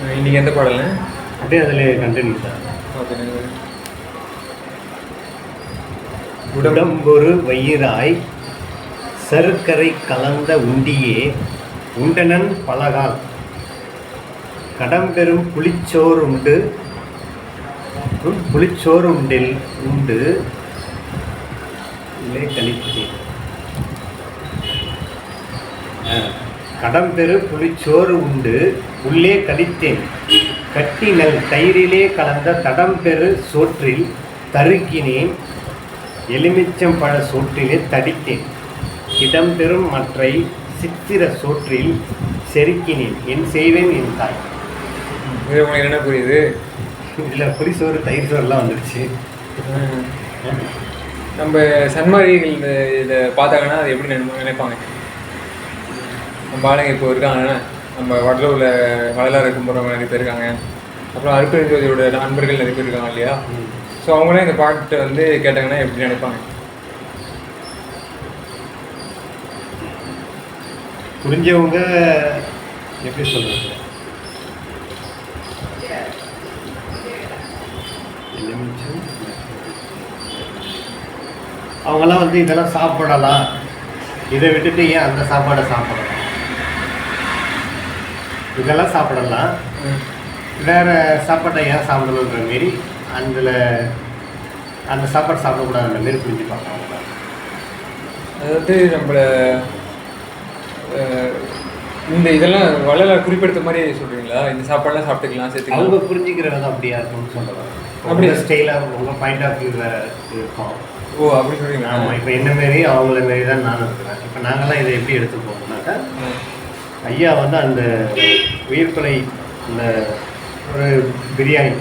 இன்னைக்கு எந்த பாடல்? அப்படியே அதில் கண்டினியூ தான். ஓகே. உடம்பொரு வயிறாய் சருக்கரை கலந்த உண்டியே உண்டனன் பலகால் கடம்பெரும் புளிச்சோறு உண்டு கழித்தேன். கடம்பெரு புளிச்சோறு உண்டு உள்ளே கழித்தேன் கட்டினல் தயிரிலே கலந்த தடம்பெரு சோற்றில் தருக்கினேன் எலுமிச்சம் பழ சோற்றிலே தடித்தேன் இடம்பெறும் மற்றை சித்திர சோற்றில் செருக்கினேன் என் செய்வேன் என் தாய். இது உங்களுக்கு என்ன புரியுது? இதில் புளிசோறு தயிர் சோறுலாம் வந்துடுச்சு. நம்ம சன்மாரிகள் இதை பார்த்தாங்கன்னா அது எப்படி நினைப்பாங்க? நம்ம ஆளுங்க இப்போ இருக்காங்க, நம்ம வடலூரில் வள்ளலார் கும்பிட்றவங்க நிறைய பேர் இருக்காங்க, அப்புறம் அருட்பெருஞ்சோதியோட நண்பர்கள் நிறைய பேர் இருக்காங்க இல்லையா? ஸோ அவங்களாம் இந்த பாட்டை வந்து கேட்டாங்கன்னா எப்படி நினைப்பாங்க? புரிஞ்சவங்க எப்படி சொல்கிறது, அவங்கெல்லாம் வந்து இதெல்லாம் சாப்பிடலாம், இதை விட்டுட்டு ஏன் அந்த சாப்பாடை சாப்பிடலாம், இதெல்லாம் சாப்பிடலாம் வேறு சாப்பாட்டை ஏன் சாப்பிடணுன்ற மாரி அந்த சாப்பாடு சாப்பிடக்கூடாதுன்ற மாரி புரிஞ்சுப்பாங்க அவங்க. அதாவது நம்மளை இந்த இதெல்லாம் வள்ளலார் குறிப்பிடுத்த மாதிரி சொல்கிறீங்களா? இந்த சாப்பாடெலாம் சாப்பிட்டுக்கலாம் சேர்த்துக்கலாம் அவங்க புரிஞ்சுக்கிற விதம் அப்படியா இருக்கும்னு சொல்லுவாங்க. அப்படி ஸ்டைலாக உங்கள் பாயிண்ட் ஆஃப் வியூ வேறு இருக்கும். ஓ, அப்படி சொல்கிறீங்களா? ஆமாம். இப்போ என்ன மாரி அவங்கள மாரி தான் நானும் இருக்கிறேன். இப்போ நாங்களாம் இதை எப்படி எடுத்துப்போம்னாக்கா, ஐயா வந்து அந்த உயிர்கொலை இந்த ஒரு பிரியாணி,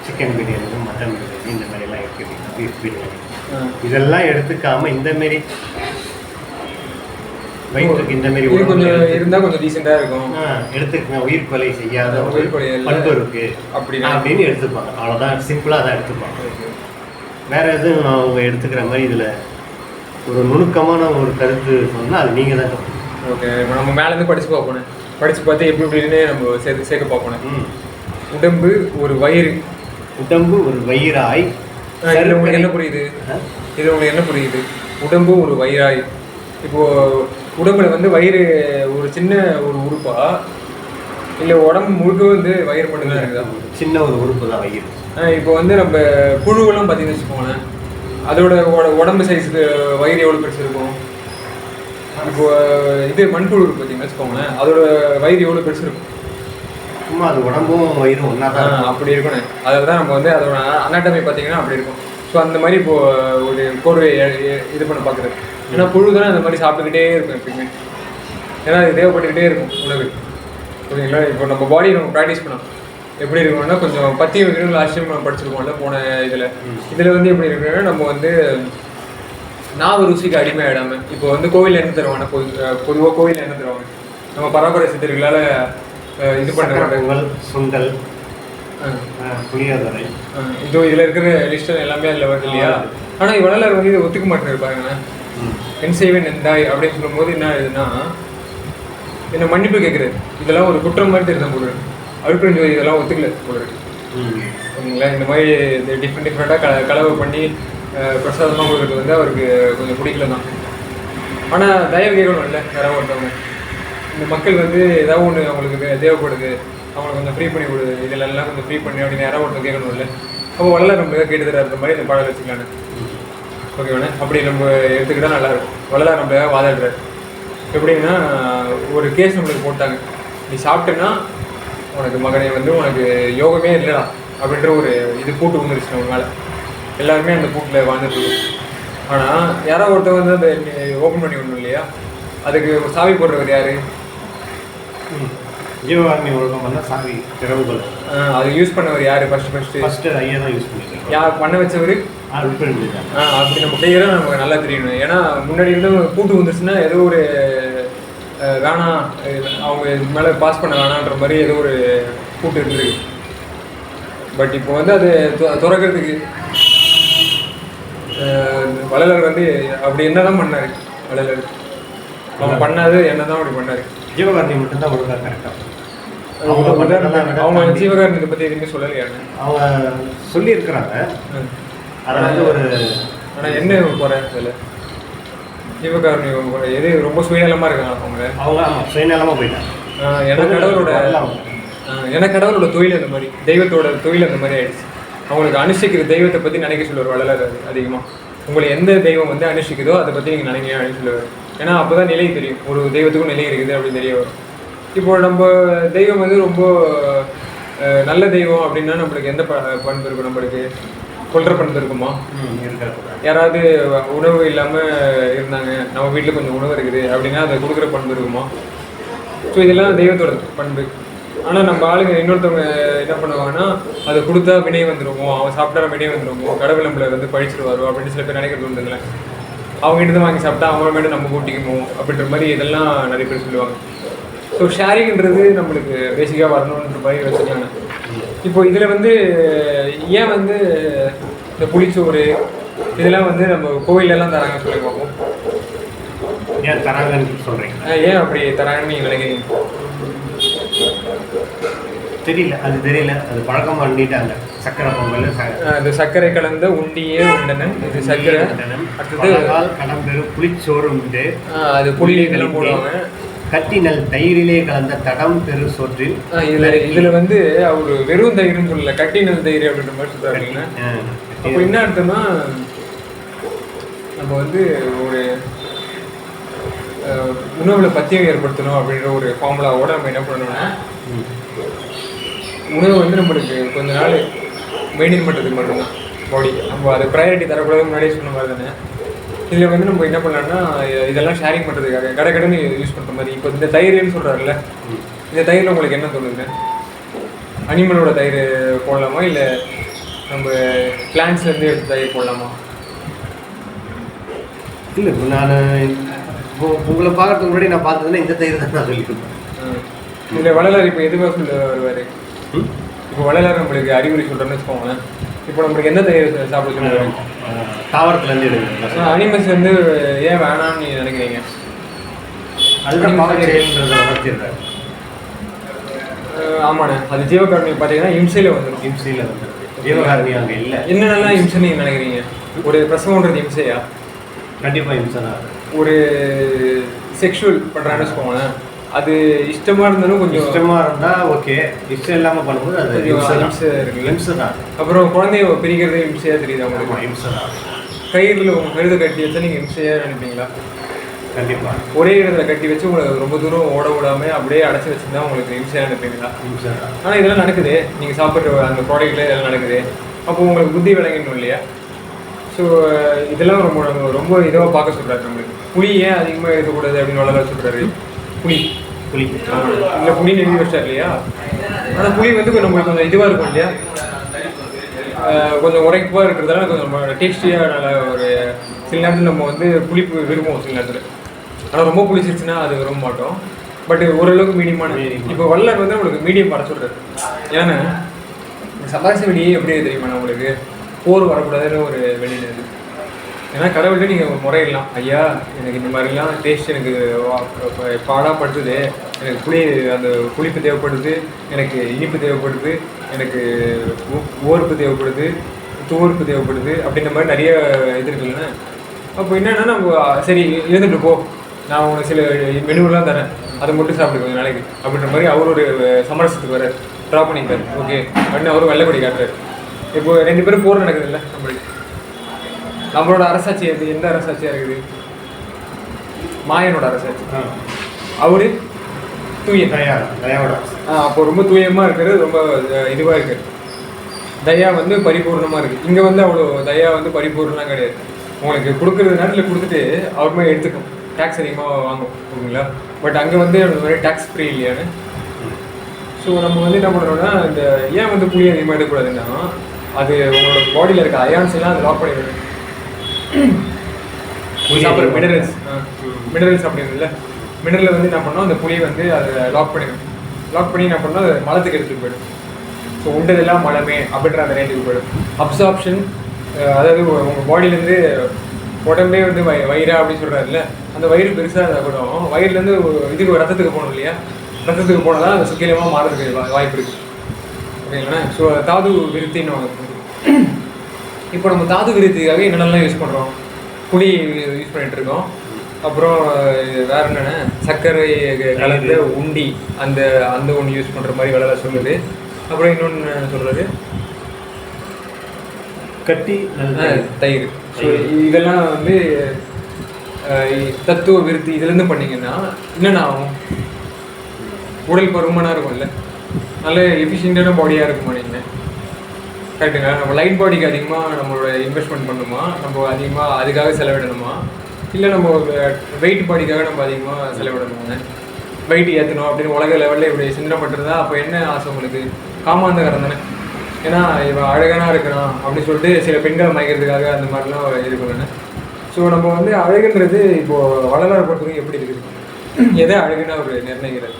சிக்கன் பிரியாணி, மட்டன் பிரியாணி, இந்த மாதிரிலாம் இருக்குது, பீஃப் பிரியாணி, இதெல்லாம் எடுத்துக்காமல் இந்தமாரி வயிற்றுக்கு இந்தமாரி கொஞ்சம் இருந்தால் கொஞ்சம் டீசெண்டாக இருக்கும், எடுத்துக்கங்க. உயிர்கொலை செய்யாத பண்பு இருக்குது அப்படின்னு எடுத்துப்பாங்க. அவ்வளோதான், சிம்பிளாக தான் எடுத்துப்பாங்க. வேறு எதுவும் அவங்க எடுத்துக்கிற மாதிரி இதில் ஒரு நுணுக்கமான ஒரு கருத்து சொன்னால் அது நீங்கள் தான். ஓகே, இப்போ நம்ம மேலேருந்து படித்து பார்ப்போம், படித்து பார்த்து எப்படி எப்படின்னு நம்ம சேர்க்க பார்ப்போம். உடம்பு ஒரு வயிறு, உடம்பு ஒரு வயிறாய். இதில் உங்களுக்கு என்ன புரியுது? இது உங்களுக்கு என்ன புரியுது? உடம்பு ஒரு வயிறாய். இப்போது உடம்புல வந்து வயிறு ஒரு சின்ன ஒரு உறுப்பா இல்லை உடம்பு முழுக்க வந்து வயிறு மட்டும்தான் இருக்குதா? சின்ன ஒரு உறுப்பு தான் வயிறு. இப்போ வந்து நம்ம புழுவெல்லாம் பார்த்தீங்கன்னு வச்சுக்கோங்களேன், அதோட உடம்பு சைஸுக்கு வயிறு எவ்வளோ பெருசு இருக்கும்? இப்போ இது மண்புழு பார்த்தீங்கன்னு வச்சுக்கோங்களேன், அதோட வயிறு எவ்வளோ பெருசு இருக்கும்? சும்மா அது உடம்பும் வயிறும் ஒன்றா தான் அப்படி இருக்கணும். அதில் தான் நம்ம வந்து அதோட அனாட்டமி பார்த்தீங்கன்னா அப்படி இருக்கும். ஸோ அந்த மாதிரி இப்போது ஒரு கோர்வை இது பண்ண பார்க்குறது. ஏன்னா புழு தானே அந்த மாதிரி சாப்பிட்டுக்கிட்டே இருக்கும் எப்பயுமே, ஏன்னா அது தேவைப்பட்டுக்கிட்டே இருக்கும் உணவு. ஓகேங்களா? இப்போ நம்ம பாடியை நம்ம ப்ராக்டிஸ் பண்ணோம் எப்படி இருக்கணும்னா, கொஞ்சம் பத்திய வைக்கணும். லாஸ்ட் டைம் நம்ம படிச்சிருக்கோம்ல போன இதில் வந்து எப்படி இருக்குன்னா, நம்ம வந்து நாவ ருசிக்கு அடிமை ஆகிடாமல், இப்போ வந்து கோவில் என்ன தருவாங்க, பொதுவாக கோவில் என்ன தருவாங்க, நம்ம பரம்பரை சித்தர்களால் இது பண்ணுறாங்க, சுண்டல், புளியோதரை, இதோ இதில் இருக்கிற லிஸ்ட் எல்லாமே அதில் வருது இல்லையா? ஆனால் வள்ளலார் வந்து இதை ஒத்துக்க மாட்டேன் பாருங்க. என் செய்வேன் எந்தாய் அப்படின்னு சொல்லும்போது என்ன ஆகுதுன்னா, என்ன மன்னிப்பு கேட்குறது, இதெல்லாம் ஒரு குற்றம் மாதிரி தெரியுது போது. அருட்பெருஞ்சோதி இதெல்லாம் ஒத்துக்கல போது. ஓகேங்களா? இந்த மாதிரி டிஃப்ரெண்ட்டாக கலவை பண்ணி பிரசாதமாக கொடுக்குறது வந்து அவருக்கு கொஞ்சம் பிடிக்கல தான். ஆனால் தயவு கேட்கணும் இல்லை யாராவது ஒருத்தவங்க, இந்த மக்கள் வந்து ஏதாவது ஒன்று அவங்களுக்கு தேவைப்படுது, அவங்களுக்கு கொஞ்சம் ஃப்ரீ பண்ணி கொடுது, இதிலெல்லாம் கொஞ்சம் ஃப்ரீ பண்ணி அப்படின்னு யாராவது ஒருத்தர் கேட்கணும் இல்லை? அப்போ வள்ளலார் நம்ம கேட்டு தராத மாதிரி இந்த பாடல் வச்சுக்கலான்னு. ஓகேவானே? அப்படி நம்ம எடுத்துக்கிட்டால் நல்லாயிருக்கும். வள்ளலார் நம்ம வாதாடுறாரு எப்படின்னா, ஒரு கேஸ் நம்மளுக்கு போட்டாங்க, நீ சாப்பிட்டேன்னா உனக்கு மகனை வந்து உனக்கு யோகமே இல்லைடா அப்படின்ற ஒரு இது பூட்டு வந்துருச்சு நம்ம மேலே. எல்லாருமே அந்த பூட்டில் வாழ்ந்துட்டு. ஆனால் யாராவது ஒருத்தர் வந்து அந்த ஓப்பன் பண்ணி விடணும் இல்லையா? அதுக்கு சாவி போடுறவர் யார்? ஜீவகாரணி ஒழுக்கம் பண்ணால் சாவி திறவுகள். அது யூஸ் பண்ணவர் யார்? ஃபஸ்ட்டு ஐயா தான் யூஸ் பண்ணிருக்காங்க. யார் பண்ண வச்சவர்? அப்படி நம்ம கிளியராக நமக்கு நல்லா தெரியணும். ஏன்னா முன்னாடி இருந்து பூட்டு வந்துருச்சுன்னா ஏதோ ஒரு வேணாம், அவங்க இதுக்கு மேலே பாஸ் பண்ண வேணான்ற மாதிரி ஏதோ ஒரு பூட்டு இருந்திருக்கு. பட் இப்போ வந்து அது துறக்கிறதுக்கு வள்ளலார் வந்து அப்படி என்ன தான் பண்ணார்? வள்ளலார் அவன் பண்ணாது என்ன தான் அப்படி பண்ணார்? ஜீவகாரணி மட்டும்தான் ஒழுங்காக கரெக்டாக. அவங்க பண்ணதெல்லாம் விட அவங்க தாண்டி ஜீவகாருண்யத்தை பற்றி எதுவுமே சொல்லலையாங்க. அவங்க சொல்லியிருக்கிறாங்க. அதை வந்து ஒரு ஆனால் என்ன போகிறேன் அதில் ஜீவகாருண்யம் எது ரொம்ப சுயநலமாக இருக்காங்க அவங்க சுயநலமாக போயிட்டாங்க. எனக்கு கடவுளோட தொழில் அந்த மாதிரி, தெய்வத்தோட தொழில் அந்த மாதிரி ஆயிடுச்சு. அவங்களுக்கு அனுஷ்டிக்கிற தெய்வத்தை பற்றி நினைக்க சொல்லுவார் வள்ளலார் அதிகமாக. உங்களை எந்த தெய்வம் வந்து அனுஷ்டிக்குதோ அதை பற்றி நீங்கள் நினைங்க அப்படின்னு சொல்லுவார். ஏன்னா அப்போ தான் நிலை தெரியும், ஒரு தெய்வத்துக்கும் நிலை இருக்குது அப்படின்னு தெரிய வரும். இப்போ நம்ம தெய்வம் வந்து ரொம்ப நல்ல தெய்வம் அப்படின்னா நம்மளுக்கு எந்த பண்பு இருக்கும்? நம்மளுக்கு கொல்ற பண்பு இருக்குமா? யாராவது உணவு இல்லாமல் இருந்தாங்க, நம்ம வீட்டில் கொஞ்சம் உணவு இருக்குது அப்படின்னா அதை கொடுக்குற பண்பு இருக்குமா? ஸோ இதெல்லாம் தெய்வத்தோட பண்பு. ஆனால் நம்ம ஆளுங்க இன்னொருத்தவங்க என்ன பண்ணுவாங்கன்னா அதை கொடுத்தா வினை வந்துடுவோம், அவன் சாப்பிட்டா வினை வந்துடுவோம், கடவுள் நம்மளை வந்து பழிச்சிருவாரோ அப்படின்னு சில பேர் நினைக்கிறது உண்டுங்களே. அவங்ககிட்ட வாங்கி சாப்பிட்டா அவங்க மேடம் நம்ம கூட்டிக்குமோ அப்படின்ற மாதிரி இதெல்லாம் நிறைய பேர் சொல்லுவாங்க. ஸோ ஷேரிங்ன்றது நம்மளுக்கு பேசிக்காக வரணுன்ற மாதிரி வச்சுருக்காங்க. இப்போ இதில் வந்து ஏன் வந்து இந்த புளிச்சோறு இதெல்லாம் வந்து நம்ம கோயிலெல்லாம் தராங்க சொல்லி பார்ப்போம். ஏன் தராங்கன்னு சொல்கிறீங்க? ஏன் அப்படி தராங்கன்னு நீங்கள் நினைக்கிறீங்க? தெரியல, அது தெரியல. அது பழக்கம் பண்ணிட்டாங்க. சக்கரை பொங்கல், அது சர்க்கரை கலந்த உண்டியே உண்டனன், இது சர்க்கரை. அடுத்தது கடம்பெரும் புளிச்சோறு உண்டு, அது புளி இதெல்லாம் போடுவாங்க. கட்டினல் தயிரிலே கலந்த தடம் பெரு சோற்றில். இதுல வந்து அவரு வெறும் தயிர்னு சொல்லல, கட்டினல் தயிர் அப்படின்ற மாதிரி சொல்றாங்க. அப்போ என்ன அர்த்தம்னா நம்ம வந்து ஒரு உணவுல பத்தியம் ஏற்படுத்தணும் அப்படின்ற ஒரு ஃபார்முலாவோட நம்ம என்ன பண்ணணும்னா உணவு வந்து நம்மளுக்கு கொஞ்ச நாள் மெயின்டைன் பண்ணுறதுக்கு மட்டும்தான் பாடி. நம்ம அது ப்ரையாரிட்டி தரக்கூடாது, முன்னாடியே சொன்ன மாதிரி தானே. இதில் வந்து நம்ம என்ன பண்ணலாம்னா இதெல்லாம் ஷேரிங் பண்ணுறதுக்காக கடைன்னு யூஸ் பண்ணுற மாதிரி. இப்போ இந்த தயிர்னு சொல்கிறாருல்ல, இந்த தயிரில் உங்களுக்கு என்ன தோணுது? அனிமலோட தயிர் போடலாமா இல்லை நம்ம பிளான்ட்ஸ்லேருந்து எடுத்து தயிர் போடலாமா? இல்லை, நான் உங்களை பார்க்கறதுக்கு முன்னாடி நான் பார்த்ததுன்னா இந்த தயிர் தான் நான் சொல்லியிருப்பேன். இதில் வள்ளலார் இப்போ எதுவாக சொல்ல வருவார்? இப்போ வள்ளலார் நம்மளுக்கு அறிகுறி சொல்கிறோன்னு வச்சுக்கோங்களேன். இப்போ நம்மளுக்கு எந்த தயிர் சாப்பிட சொல்லுவாங்க? தாவரத்துலேருந்து எடுங்க. அனிமல்ஸ்லேருந்து ஏன் வேணாம்னு நீங்கள் நினைக்கிறீங்க? அதுதான் ஆமாண்ணே, அது ஜீவகாருண்யம் பார்த்தீங்கன்னா இம்சையில் வந்துடும். இம்சையில் வந்துடும், ஜீவகாருண்யம் அங்கே இல்லை. என்னென்னலாம் இம்சை நீங்கள் நினைக்கிறீங்க? ஒரு பிரசவன்றது இம்சையா? கண்டிப்பாக இம்சை தான். ஒரு செக்ஷுவல் பண்ணுறான்னு வச்சுக்கோங்களேன், அது இஷ்டமாக இருந்தாலும் கொஞ்சம் இஷ்டமாக இருந்தால் ஓகே, இஷ்டம் இல்லாமல் பண்ணும்போது அது இம்சை இருக்குல்ல. இம்சை தான். அப்புறம் குழந்தைய பிரிக்கிறது இம்சையாக தெரியுது அவங்களுக்கு. இம்சை தான். கயிறில் உங்கள் கழுதை கட்டி வச்சா நீங்கள் இம்சையாக நினைப்பீங்களா? கண்டிப்பாக. ஒரே இடத்துல கட்டி வச்சு உங்களை ரொம்ப தூரம் ஓட விடாமல் அப்படியே அடைச்சி வச்சுருந்தா உங்களுக்கு இம்சையாக நினைப்பீங்களா? இம்சை தான். ஆனால் இதெல்லாம் நடக்குது, நீங்கள் சாப்பிட்ற அந்த ப்ராடக்ட்டில் இதெல்லாம் நடக்குது. அப்போ உங்களுக்கு புத்தி விளங்கணும் இல்லையா? ஸோ இதெல்லாம் ரொம்ப ரொம்ப இதுவாக பார்க்க சொல்கிறாரு நம்மளுக்கு. புளி ஏன் அதிகமாக இருக்கக்கூடாது அப்படின்னு வளர சொல்கிறாரு. புளி இல்லை புளின்னு எழுதி வச்சார் இல்லையா? ஆனால் புளி வந்து நம்மளுக்கு கொஞ்சம் இதுவாக இருக்கும் இல்லையா, கொஞ்சம் உரைப்பாக இருக்கிறதால கொஞ்சம் டேஸ்டியாக நல்ல ஒரு சில நேரத்தில் நம்ம வந்து புளிப்பு விரும்புவோம் சில நேரத்தில். ஆனால் ரொம்ப புளிச்சிருச்சுன்னா அது விரும்ப மாட்டோம். பட் ஓரளவுக்கு மீடியமான. இப்போ வள்ளலார் வந்து நம்மளுக்கு மீடியம் வர சொல்கிறாரு. ஏன்னா சபாசி வெடியே எப்படி தெரியுமா நம்மளுக்கு? போர் வரக்கூடாதுன்னு ஒரு வெளியில் இருக்குது. ஏன்னா கடவுள்கிட்ட நீங்கள் ஒரு முறையிடலாம், ஐயா எனக்கு இந்த மாதிரிலாம் டேஸ்ட் எனக்கு பாடாப்படுத்துது, எனக்கு அந்த புளிப்பு தேவைப்படுது, எனக்கு இனிப்பு தேவைப்படுது, எனக்கு ஓர்ப்பு தேவைப்படுது, தூர்ப்பு தேவைப்படுது அப்படின்ற மாதிரி நிறைய இது இருக்குல்ல. அப்போ என்னென்னா நம்ம சரி இருந்துட்டு போ, நான் உனக்கு சில மெனுவெலாம் தரேன், அதை மட்டும் சாப்பிடு கொஞ்சம் நாளைக்கு அப்படின்ற மாதிரி அவர் ஒரு சமரசத்துக்கு வர ட்ரா பண்ணிக்காரு. ஓகே அப்படின்னு அவரும் வெள்ளைப்படி காட்டுறாரு. இப்போ 2 பேரும் போர் நடக்குது இல்லை நம்மளுக்கு. நம்மளோட அரசாட்சி எந்த அரசாட்சியாக இருக்குது? மாயனோட அரசாட்சி. அவரு தூய தயாவோட. அப்போ ரொம்ப தூயமாக இருக்கிறது, ரொம்ப இதுவாக இருக்குது. தயா வந்து பரிபூர்ணமாக இருக்குது. இங்கே வந்து அவ்வளோ தயா வந்து பரிபூர்ணம் கிடையாது. உங்களுக்கு கொடுக்குறது நேரத்தில் கொடுத்துட்டு அவர் மாதிரி எடுத்துக்கும், டேக்ஸ் அதிகமாக வாங்கும் ஓகேங்களா. பட் அங்கே வந்து அந்த மாதிரி டேக்ஸ் ஃப்ரீ இல்லையான்னு. ஸோ நம்ம வந்து என்ன பண்ணுறோம்னா, இந்த ஏன் வந்து புளி அதிகமாக எடுக்கக்கூடாதுன்னா அது உங்களோட பாடியில் இருக்க அயான்ஸ் எல்லாம் அதை லாக் பண்ணிடுது. சாப்பிட்ற மினரல்ஸ் அப்படின்றதுல மினரலில் வந்து என்ன பண்ணோம், அந்த புளியை வந்து அதை லாக் பண்ணிடும். லாக் பண்ணி என்ன பண்ணோம், அது மலத்துக்கு எடுத்துகிட்டு போயிடும். ஸோ உண்டதெல்லாம் மலமே அப்படின்ற அந்த ரேஞ்சுக்கு போயிடும். அப்சார்ப்ஷன், அதாவது உங்கள் பாடியிலேருந்து உடம்பே வந்து வயிறா அப்படின்னு சொல்கிறாருல்ல, அந்த வயிறு பெருசாக இருந்தால் கூட வயிறுலேருந்து இதுக்கு ரத்தத்துக்கு போகணும் இல்லையா, ரத்தத்துக்கு போனதான் அது சுக்கிலமாக மாறதுக்கு வாய்ப்பு இருக்குது. ஓகேங்களா? ஸோ தாது விருத்தின்னு வாங்க. இப்போ நம்ம தாது விருத்திக்காக என்னென்னலாம் யூஸ் பண்ணுறோம்? புளி யூஸ் பண்ணிகிட்டு இருக்கோம். அப்புறம் வேறு என்னென்ன சர்க்கரை கலந்த உண்டி அந்த அந்த ஒன்று யூஸ் பண்ணுற மாதிரி வேலை சொல்லுது. அப்புறம் இன்னொன்று சொல்கிறது கட்டி தயிர். ஸோ இதெல்லாம் வந்து தத்துவ விருத்தி இதுலேருந்து பண்ணிங்கன்னா என்னென்ன ஆகும்? உடல் பருமனாக இருக்கும்ல, நல்ல எஃபிஷியண்டான பாடியாக இருக்குமா நீங்கள்? கரெக்டுங்களா? நம்ம லைட் பாடிக்கு அதிகமாக நம்மளோட இன்வெஸ்ட்மெண்ட் பண்ணணுமா, நம்ம அதிகமாக அதுக்காக செலவிடணுமா, இல்லை நம்ம வெயிட் பாடிக்காக நம்ம அதிகமாக செலவிடணுங்க? வெயிட் ஏற்றணும் அப்படின்னு உலக லெவலில் இப்படி சிந்தனை பண்ணுறதா அப்போ என்ன ஆசை உங்களுக்கு? காமாந்தகரம் தானே. ஏன்னா இவன் அழகானா இருக்கிறான் அப்படின்னு சொல்லிட்டு சில பெண்களை மயக்கிறதுக்காக அந்த மாதிரிலாம் இருக்குதுன்னு. ஸோ நம்ம வந்து அழகுன்றது இப்போது வள்ளலார் பொறுத்தவரைக்கும் எப்படி இருக்குது? எதை அழகுன்னா அவர் நிர்ணயிக்கிறது?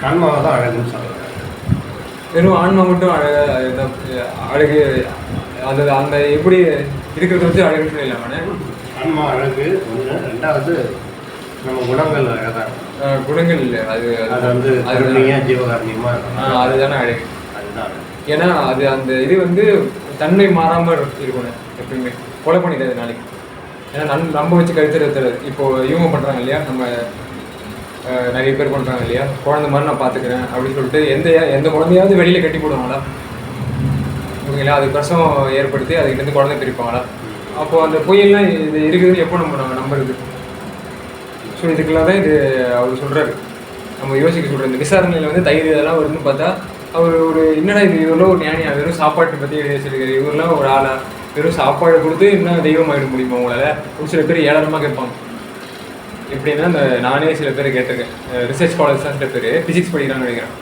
ஆன்மாவை தான் அழகுன்னு சொல்கிறாங்க. வெறும் ஆன்மா மட்டும் அழகு அந்த அந்த எப்படி இருக்கிறத வச்சு அழகுன்னு சொல்லிடலாமே. ஆன்மா அழகு ஒன்று. ரெண்டாவது நம்ம குணங்கள் அழகாக குணங்கள் இல்லை, அது அது வந்து கருணையாக ஜீவகாரணியமாக இருக்கும். அதுதானே அழகு. அதுதான். ஏன்னா அது அந்த இது வந்து தன்மை மாறாமல் இருக்கணும் எப்பயுமே. கொலை பண்ணிடுறது நாளைக்கு. ஏன்னா நம்ம வச்சு கருத்துறது இப்போது இவங்க பண்ணுறாங்க இல்லையா, நம்ம நிறைய பேர் பண்ணுறாங்க இல்லையா, குழந்தை மாதிரி நான் பார்த்துக்கிறேன் அப்படின்னு சொல்லிட்டு எந்த குழந்தையாவது வெளியில் கட்டி போடுவாங்களா? ஓகேங்களா? அது பிரசவம் ஏற்படுத்தி அதுக்கிட்டேருந்து குழந்தை பிரிப்பாங்களா? அப்போது அந்த பொய்யெல்லாம் இது இருக்குதுன்னு எப்போ நம்ம நம்புறது? ஸோ இதுக்கெல்லாம் தான் இது அவர் சொல்கிறாரு, நம்ம யோசிக்க சொல்கிறார். இந்த விசாரணையில் வந்து தயிர் இதெல்லாம் வருதுன்னு பார்த்தா அவர் ஒரு என்னடா இது இவரெல்லாம் ஒரு ஞானியா, வெறும் சாப்பாட்டை பற்றி எழுதி வச்சிருக்காரு, இவரெல்லாம் ஒரு ஆளா, வெறும் சாப்பாடு கொடுத்து இன்னும் தெய்வம் ஆகிட முடியுமா உங்களால்? ஒரு சில பேர் ஏளனமாக கேட்பாங்க. எப்படின்னா இந்த நானே சில பேர் கேட்டிருக்கேன், ரிசர்ச் ஸ்காலர்ஸ் தான் சில பேர் ஃபிசிக்ஸ் படிக்கிறாங்கன்னு நினைக்கிறேன்.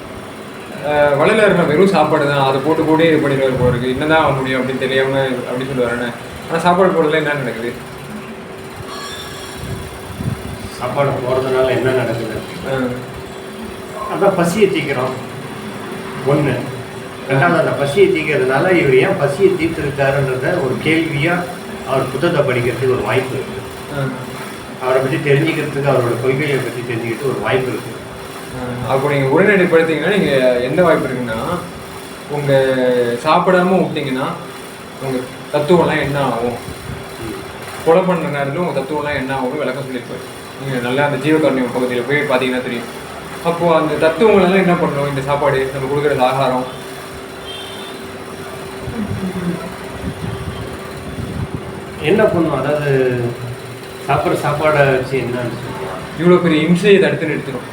வள்ளலார் வெறும் சாப்பாடு தான் அதை போட்டு இது பண்ணிடுவார் போகிறதுக்கு என்ன தான் ஆக முடியும் அப்படின்னு தெரியாமல் அப்படி சொல்லுவாருன்னு. ஆனால் சாப்பாடு போடுறதுல என்ன நடக்குது? சாப்பாடு போகிறதுனால என்ன நடக்குது? அதான் பசியை தீக்கிறோம் ஒன்று. ரெண்டாவது அந்த பசியை தீக்கிறதுனால இவர் ஏன் பசியை தீர்த்திருக்காருன்றத ஒரு கேள்வியாக அவர் புத்தகத்தை படிக்கிறதுக்கு ஒரு வாய்ப்பு இருக்குது. அவரை பற்றி தெரிஞ்சுக்கிறதுக்கு, அவரோட கொள்கையை பற்றி தெரிஞ்சுக்கிறதுக்கு ஒரு வாய்ப்பு இருக்குது. அப்போ நீங்கள் உடனடிப்படுத்திங்கன்னா நீங்கள் எந்த வாய்ப்பு இருக்குன்னா, உங்கள் சாப்பிடாமல் விட்டிங்கன்னா உங்கள் தத்துவம்லாம் என்ன ஆகும், கொலை பண்ணுற நேரத்தில் உங்கள் தத்துவம்லாம் என்ன ஆகும் விளக்கம் சொல்லியிருப்பாரு. நீங்கள் நல்லா அந்த ஜீவகாரணியம் பகுதியில் போய் பார்த்தீங்கன்னா தெரியும். அப்போது அந்த தத்துவங்களெல்லாம் என்ன பண்ணணும்? இந்த சாப்பாடு நம்ம கொடுக்குறது ஆகாரம் என்ன பண்ணும்? அதாவது சாப்பிட்ற சாப்பாடை வச்சு என்னன்னு சொல்லுவாங்க, இவ்வளோ பெரிய இம்சையை தடுத்து நிறுத்தணும்.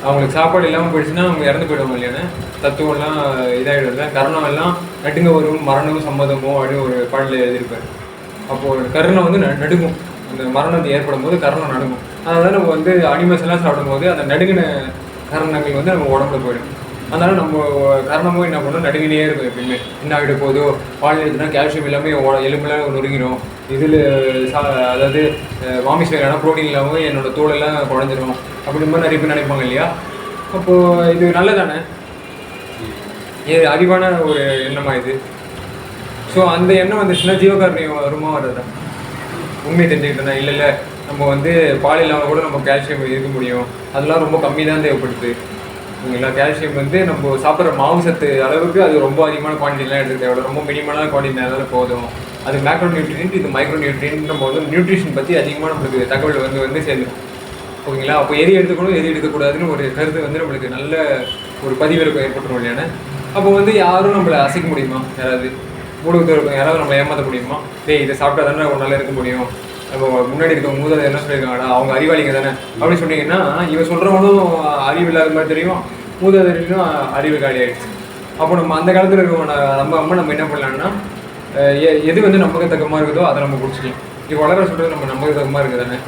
அவங்களுக்கு சாப்பாடு இல்லாமல் போயிடுச்சுன்னா அவங்க இறந்து போயிடுவாங்க இல்லையானே. தத்துவம்லாம் இதாகிடும்ல, கர்ணம் எல்லாம் நடுங்க வரும், மரணம் சம்மதமோ அப்படின்னு ஒரு பாடலில் எழுதியிருப்பார். அப்போது கர்ணம் வந்து நடுங்கும், அந்த மரணத்தை ஏற்படும் போது கர்ணம் நடுங்கும். அதனால நம்ம வந்து அனிமல்ஸ் எல்லாம் சாப்பிடும் போது அந்த நடுங்கின கரணங்கள் வந்து நம்ம உடம்புல போயிடும். அதனால நம்ம கரணமும் என்ன பண்ணணும், நடுங்கினே இருக்கும் எப்பயுமே. என்ன ஆகிட போதோ, பால் எடுத்துனா கால்சியம் எல்லாமே எலும்புலாம் நொறுங்கிடும். இதில் அதாவது மாமிசம் இல்லைனா ப்ரோட்டீன் இல்லாமல் என்னோட தோலெல்லாம் குறைஞ்சிரும் அப்படி மாதிரி நிறைய பேர் நினைப்பாங்க இல்லையா. அப்போது இது நல்லதானே, இது அறிவான ஒரு எண்ணமாக இது. ஸோ அந்த எண்ணம் வந்துச்சுன்னா ஜீவகாரணியம் வருமா வர்றதா? உண்மையை தெரிஞ்சுக்கிட்டோன்னா இல்லை நம்ம வந்து பால் இல்லாமல் கூட நம்ம கால்சியம் இருக்க முடியும், அதெல்லாம் ரொம்ப கம்மி தான் தேவைப்படுது. ஓகேங்களா? கால்சியம் வந்து நம்ம சாப்பிட்ற மாவு சத்து அளவுக்கு அது ரொம்ப அதிகமான குவான்டிட்டிலாம் எடுத்து தேவை, ரொம்ப மினிமலான குவான்டிட்டி இருந்தாலும் போதும். அது மேக்ரோ நியூட்ரியன்ட், இது மைக்ரோ நியூட்ரியன்ட். நம்ம வந்து நியூட்ரிஷன் பற்றி அதிகமாக நம்மளுக்கு தகவல் வந்து சேர்ந்துடும். ஓகேங்களா? அப்போ எது எடுத்துக்கணும் எது எடுக்கக்கூடாதுன்னு ஒரு கருத்து வந்து நம்மளுக்கு நல்ல ஒரு பதிவிறக்கம் ஏற்பட்டுரும் இல்லையானே. அப்போ வந்து யாரும் நம்மளை அசைக்க முடியுமா? யாராவது ஊடகத்தில் இருக்கும் யாராவது நம்மளை ஏமாற்ற முடியுமா? இதை சாப்பிட்டா தானே ஒரு நாள் இருக்க முடியும், நம்ம முன்னாடி இருக்கவங்க மூதாதை என்ன சொல்லியிருக்காங்கடா அவங்க அறிவாளிங்க தானே அப்படின்னு சொன்னீங்கன்னா, இவன் சொல்கிறவனும் அறிவு இல்லாத மாதிரி தெரியும், மூதாதையும் அறிவு காலி ஆகிடுச்சு. அப்போ நம்ம அந்த காலத்தில் இருக்கவங்க நம்ம என்ன பண்ணலான்னா, எது வந்து நம்பகத்தக்கமாக இருக்குதோ அதை நம்ம பிடிச்சிக்கலாம். இப்போ வளர சொல்கிறது நம்ம நம்பகத்தக்கமாக இருக்குது தானே.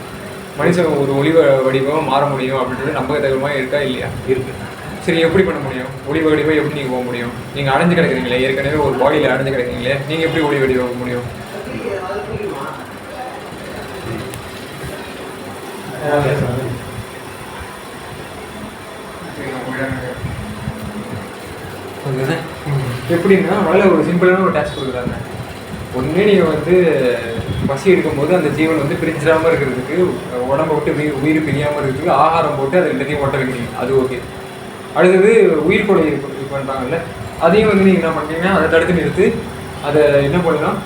மனுஷன் ஒரு ஒளி வடிவமாக மாற முடியும் அப்படின்றது நம்பகத்தக்கமாக இருக்கா இல்லையா? இருக்குது. சரி, எப்படி பண்ண முடியும்? ஒளி வடிவம் எப்படி நீங்கள் போக முடியும்? நீங்கள் அடைஞ்சு கிடக்குறீங்களே, ஏற்கனவே ஒரு பாடியில் அடைஞ்சு கிடக்குறீங்களே, நீங்கள் எப்படி ஒளி வடிவம் போக முடியும்? எப்படின்னா அதில் ஒரு சிம்பிளான ஒரு டாஸ்க் கொடுக்குறாங்க. ஒன்றே நீங்கள் வந்து பசி எடுக்கும்போது அந்த ஜீவன் வந்து பிரிஞ்சிடாமல் இருக்கிறதுக்கு உடம்பை விட்டு உயிர் பிரியாமல் இருக்கிறதுக்கு ஆகாரம் போட்டு அதை எல்லாத்தையும் ஒட்ட வைக்கிறீங்க, அது ஓகே. அடுத்தது உயிர் கொலை இது பண்ணுறாங்கல்ல, அதையும் வந்து நீங்கள் என்ன பண்ணுறீங்கன்னா அதை தடுத்து நிறுத்து, அதை என்ன பண்ணலாம்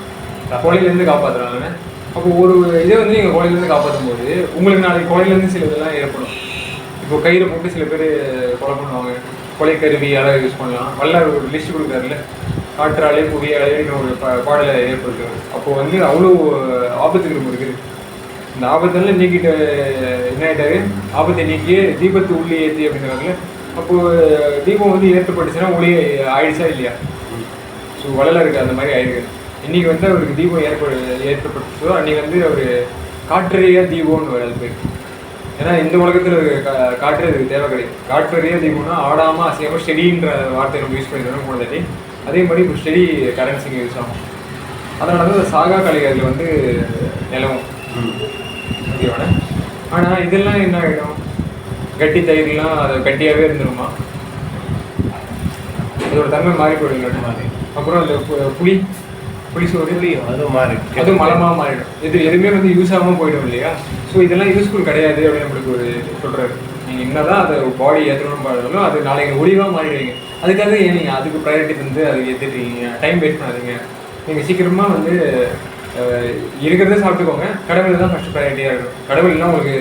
கொலையிலேருந்து காப்பாற்றுறாங்க. அப்போ ஒரு இதை வந்து நீங்கள் கொலையிலேருந்து காப்பாற்றும் போது உங்களுக்கு நாளைக்கு கொலையிலேருந்து சில இதெல்லாம் ஏற்படும். இப்போ கயிறை போட்டு சில பேர் கொலை பண்ணுவாங்க, கொலை கருவி யாராவது யூஸ் பண்ணலாம். வல்லார் ஒரு லிஸ்ட் கொடுக்குறாருல, காற்றாலே புவியாலே ஒரு பாடலை ஏற்படுத்துவார். அப்போது வந்து அவ்வளோ ஆபத்துக்கு இருக்குது. இந்த ஆபத்தெல்லாம் நீக்கிட்ட என்ன ஆகிட்டாரு, ஆபத்தை நீக்கியே தீபத்து உள்ளே ஏற்றி அப்படிங்கிறாங்கல்ல. அப்போது தீபம் வந்து ஏற்றப்பட்டுச்சுன்னா ஒளி ஆயிடுச்சா இல்லையா? ஸோ வள்ளலாருக்கு அந்த மாதிரி ஆயிருக்கு. இன்றைக்கி வந்து அவருக்கு தீபம் ஏற்றப்பட்டுச்சோ அன்றைக்கி வந்து அவர் காற்றறியா தீபம்னு வராது பேர். ஏன்னா இந்த உலகத்தில் காற்றுறதுக்கு தேவை கிடையாது. காற்றறியா தீபம்னா ஆடாமல் அசையாமல் ஸ்டெடின்ற வார்த்தையை நம்ம யூஸ் பண்ணிடுறோம் போனதாட்டி. அதே மாதிரி இப்போ ஸ்டெடி கரன்சிங்க யூஸ் ஆகும். அதனால தான் சாகா கலைகளில் வந்து நிலவும் ஓகேவான. ஆனால் இதெல்லாம் என்ன ஆகிடும், கட்டி தயிர்லாம் அது கட்டியாகவே இருந்துருமா, அதோட தன்மை மாறி போயிடும் மாதிரி. அப்புறம் அந்த புளி சோறு அதுவும் மாறி, அதுவும் மலமாக மாறிடும். எதுவுமே வந்து யூஸ் ஆகாமல் போயிடும் இல்லையா? ஸோ இதெல்லாம் யூஸ்ஃபுல் கிடையாது அப்படின்னு நம்மளுக்கு ஒரு சொல்கிறாரு. நீங்கள் என்ன தான் அதை பாடி ஏற்றணும்னு பாடுறதாலும் அது நாளைக்கு ஒளிவாக மாறிடுவீங்க. அதுக்காக ஏன் நீங்கள் அதுக்கு ப்ரையாரிட்டி தந்து அதுக்கு ஏற்றுட்டீங்க, டைம் வேஸ்ட் பண்ணாதீங்க. நீங்கள் சீக்கிரமாக வந்து இருக்கிறதே சாப்பிட்டுக்கோங்க. கடவுள் தான் ஃபஸ்ட்டு ப்ரையாரிட்டியாக இருக்கும். கடவுள்லாம் உங்களுக்கு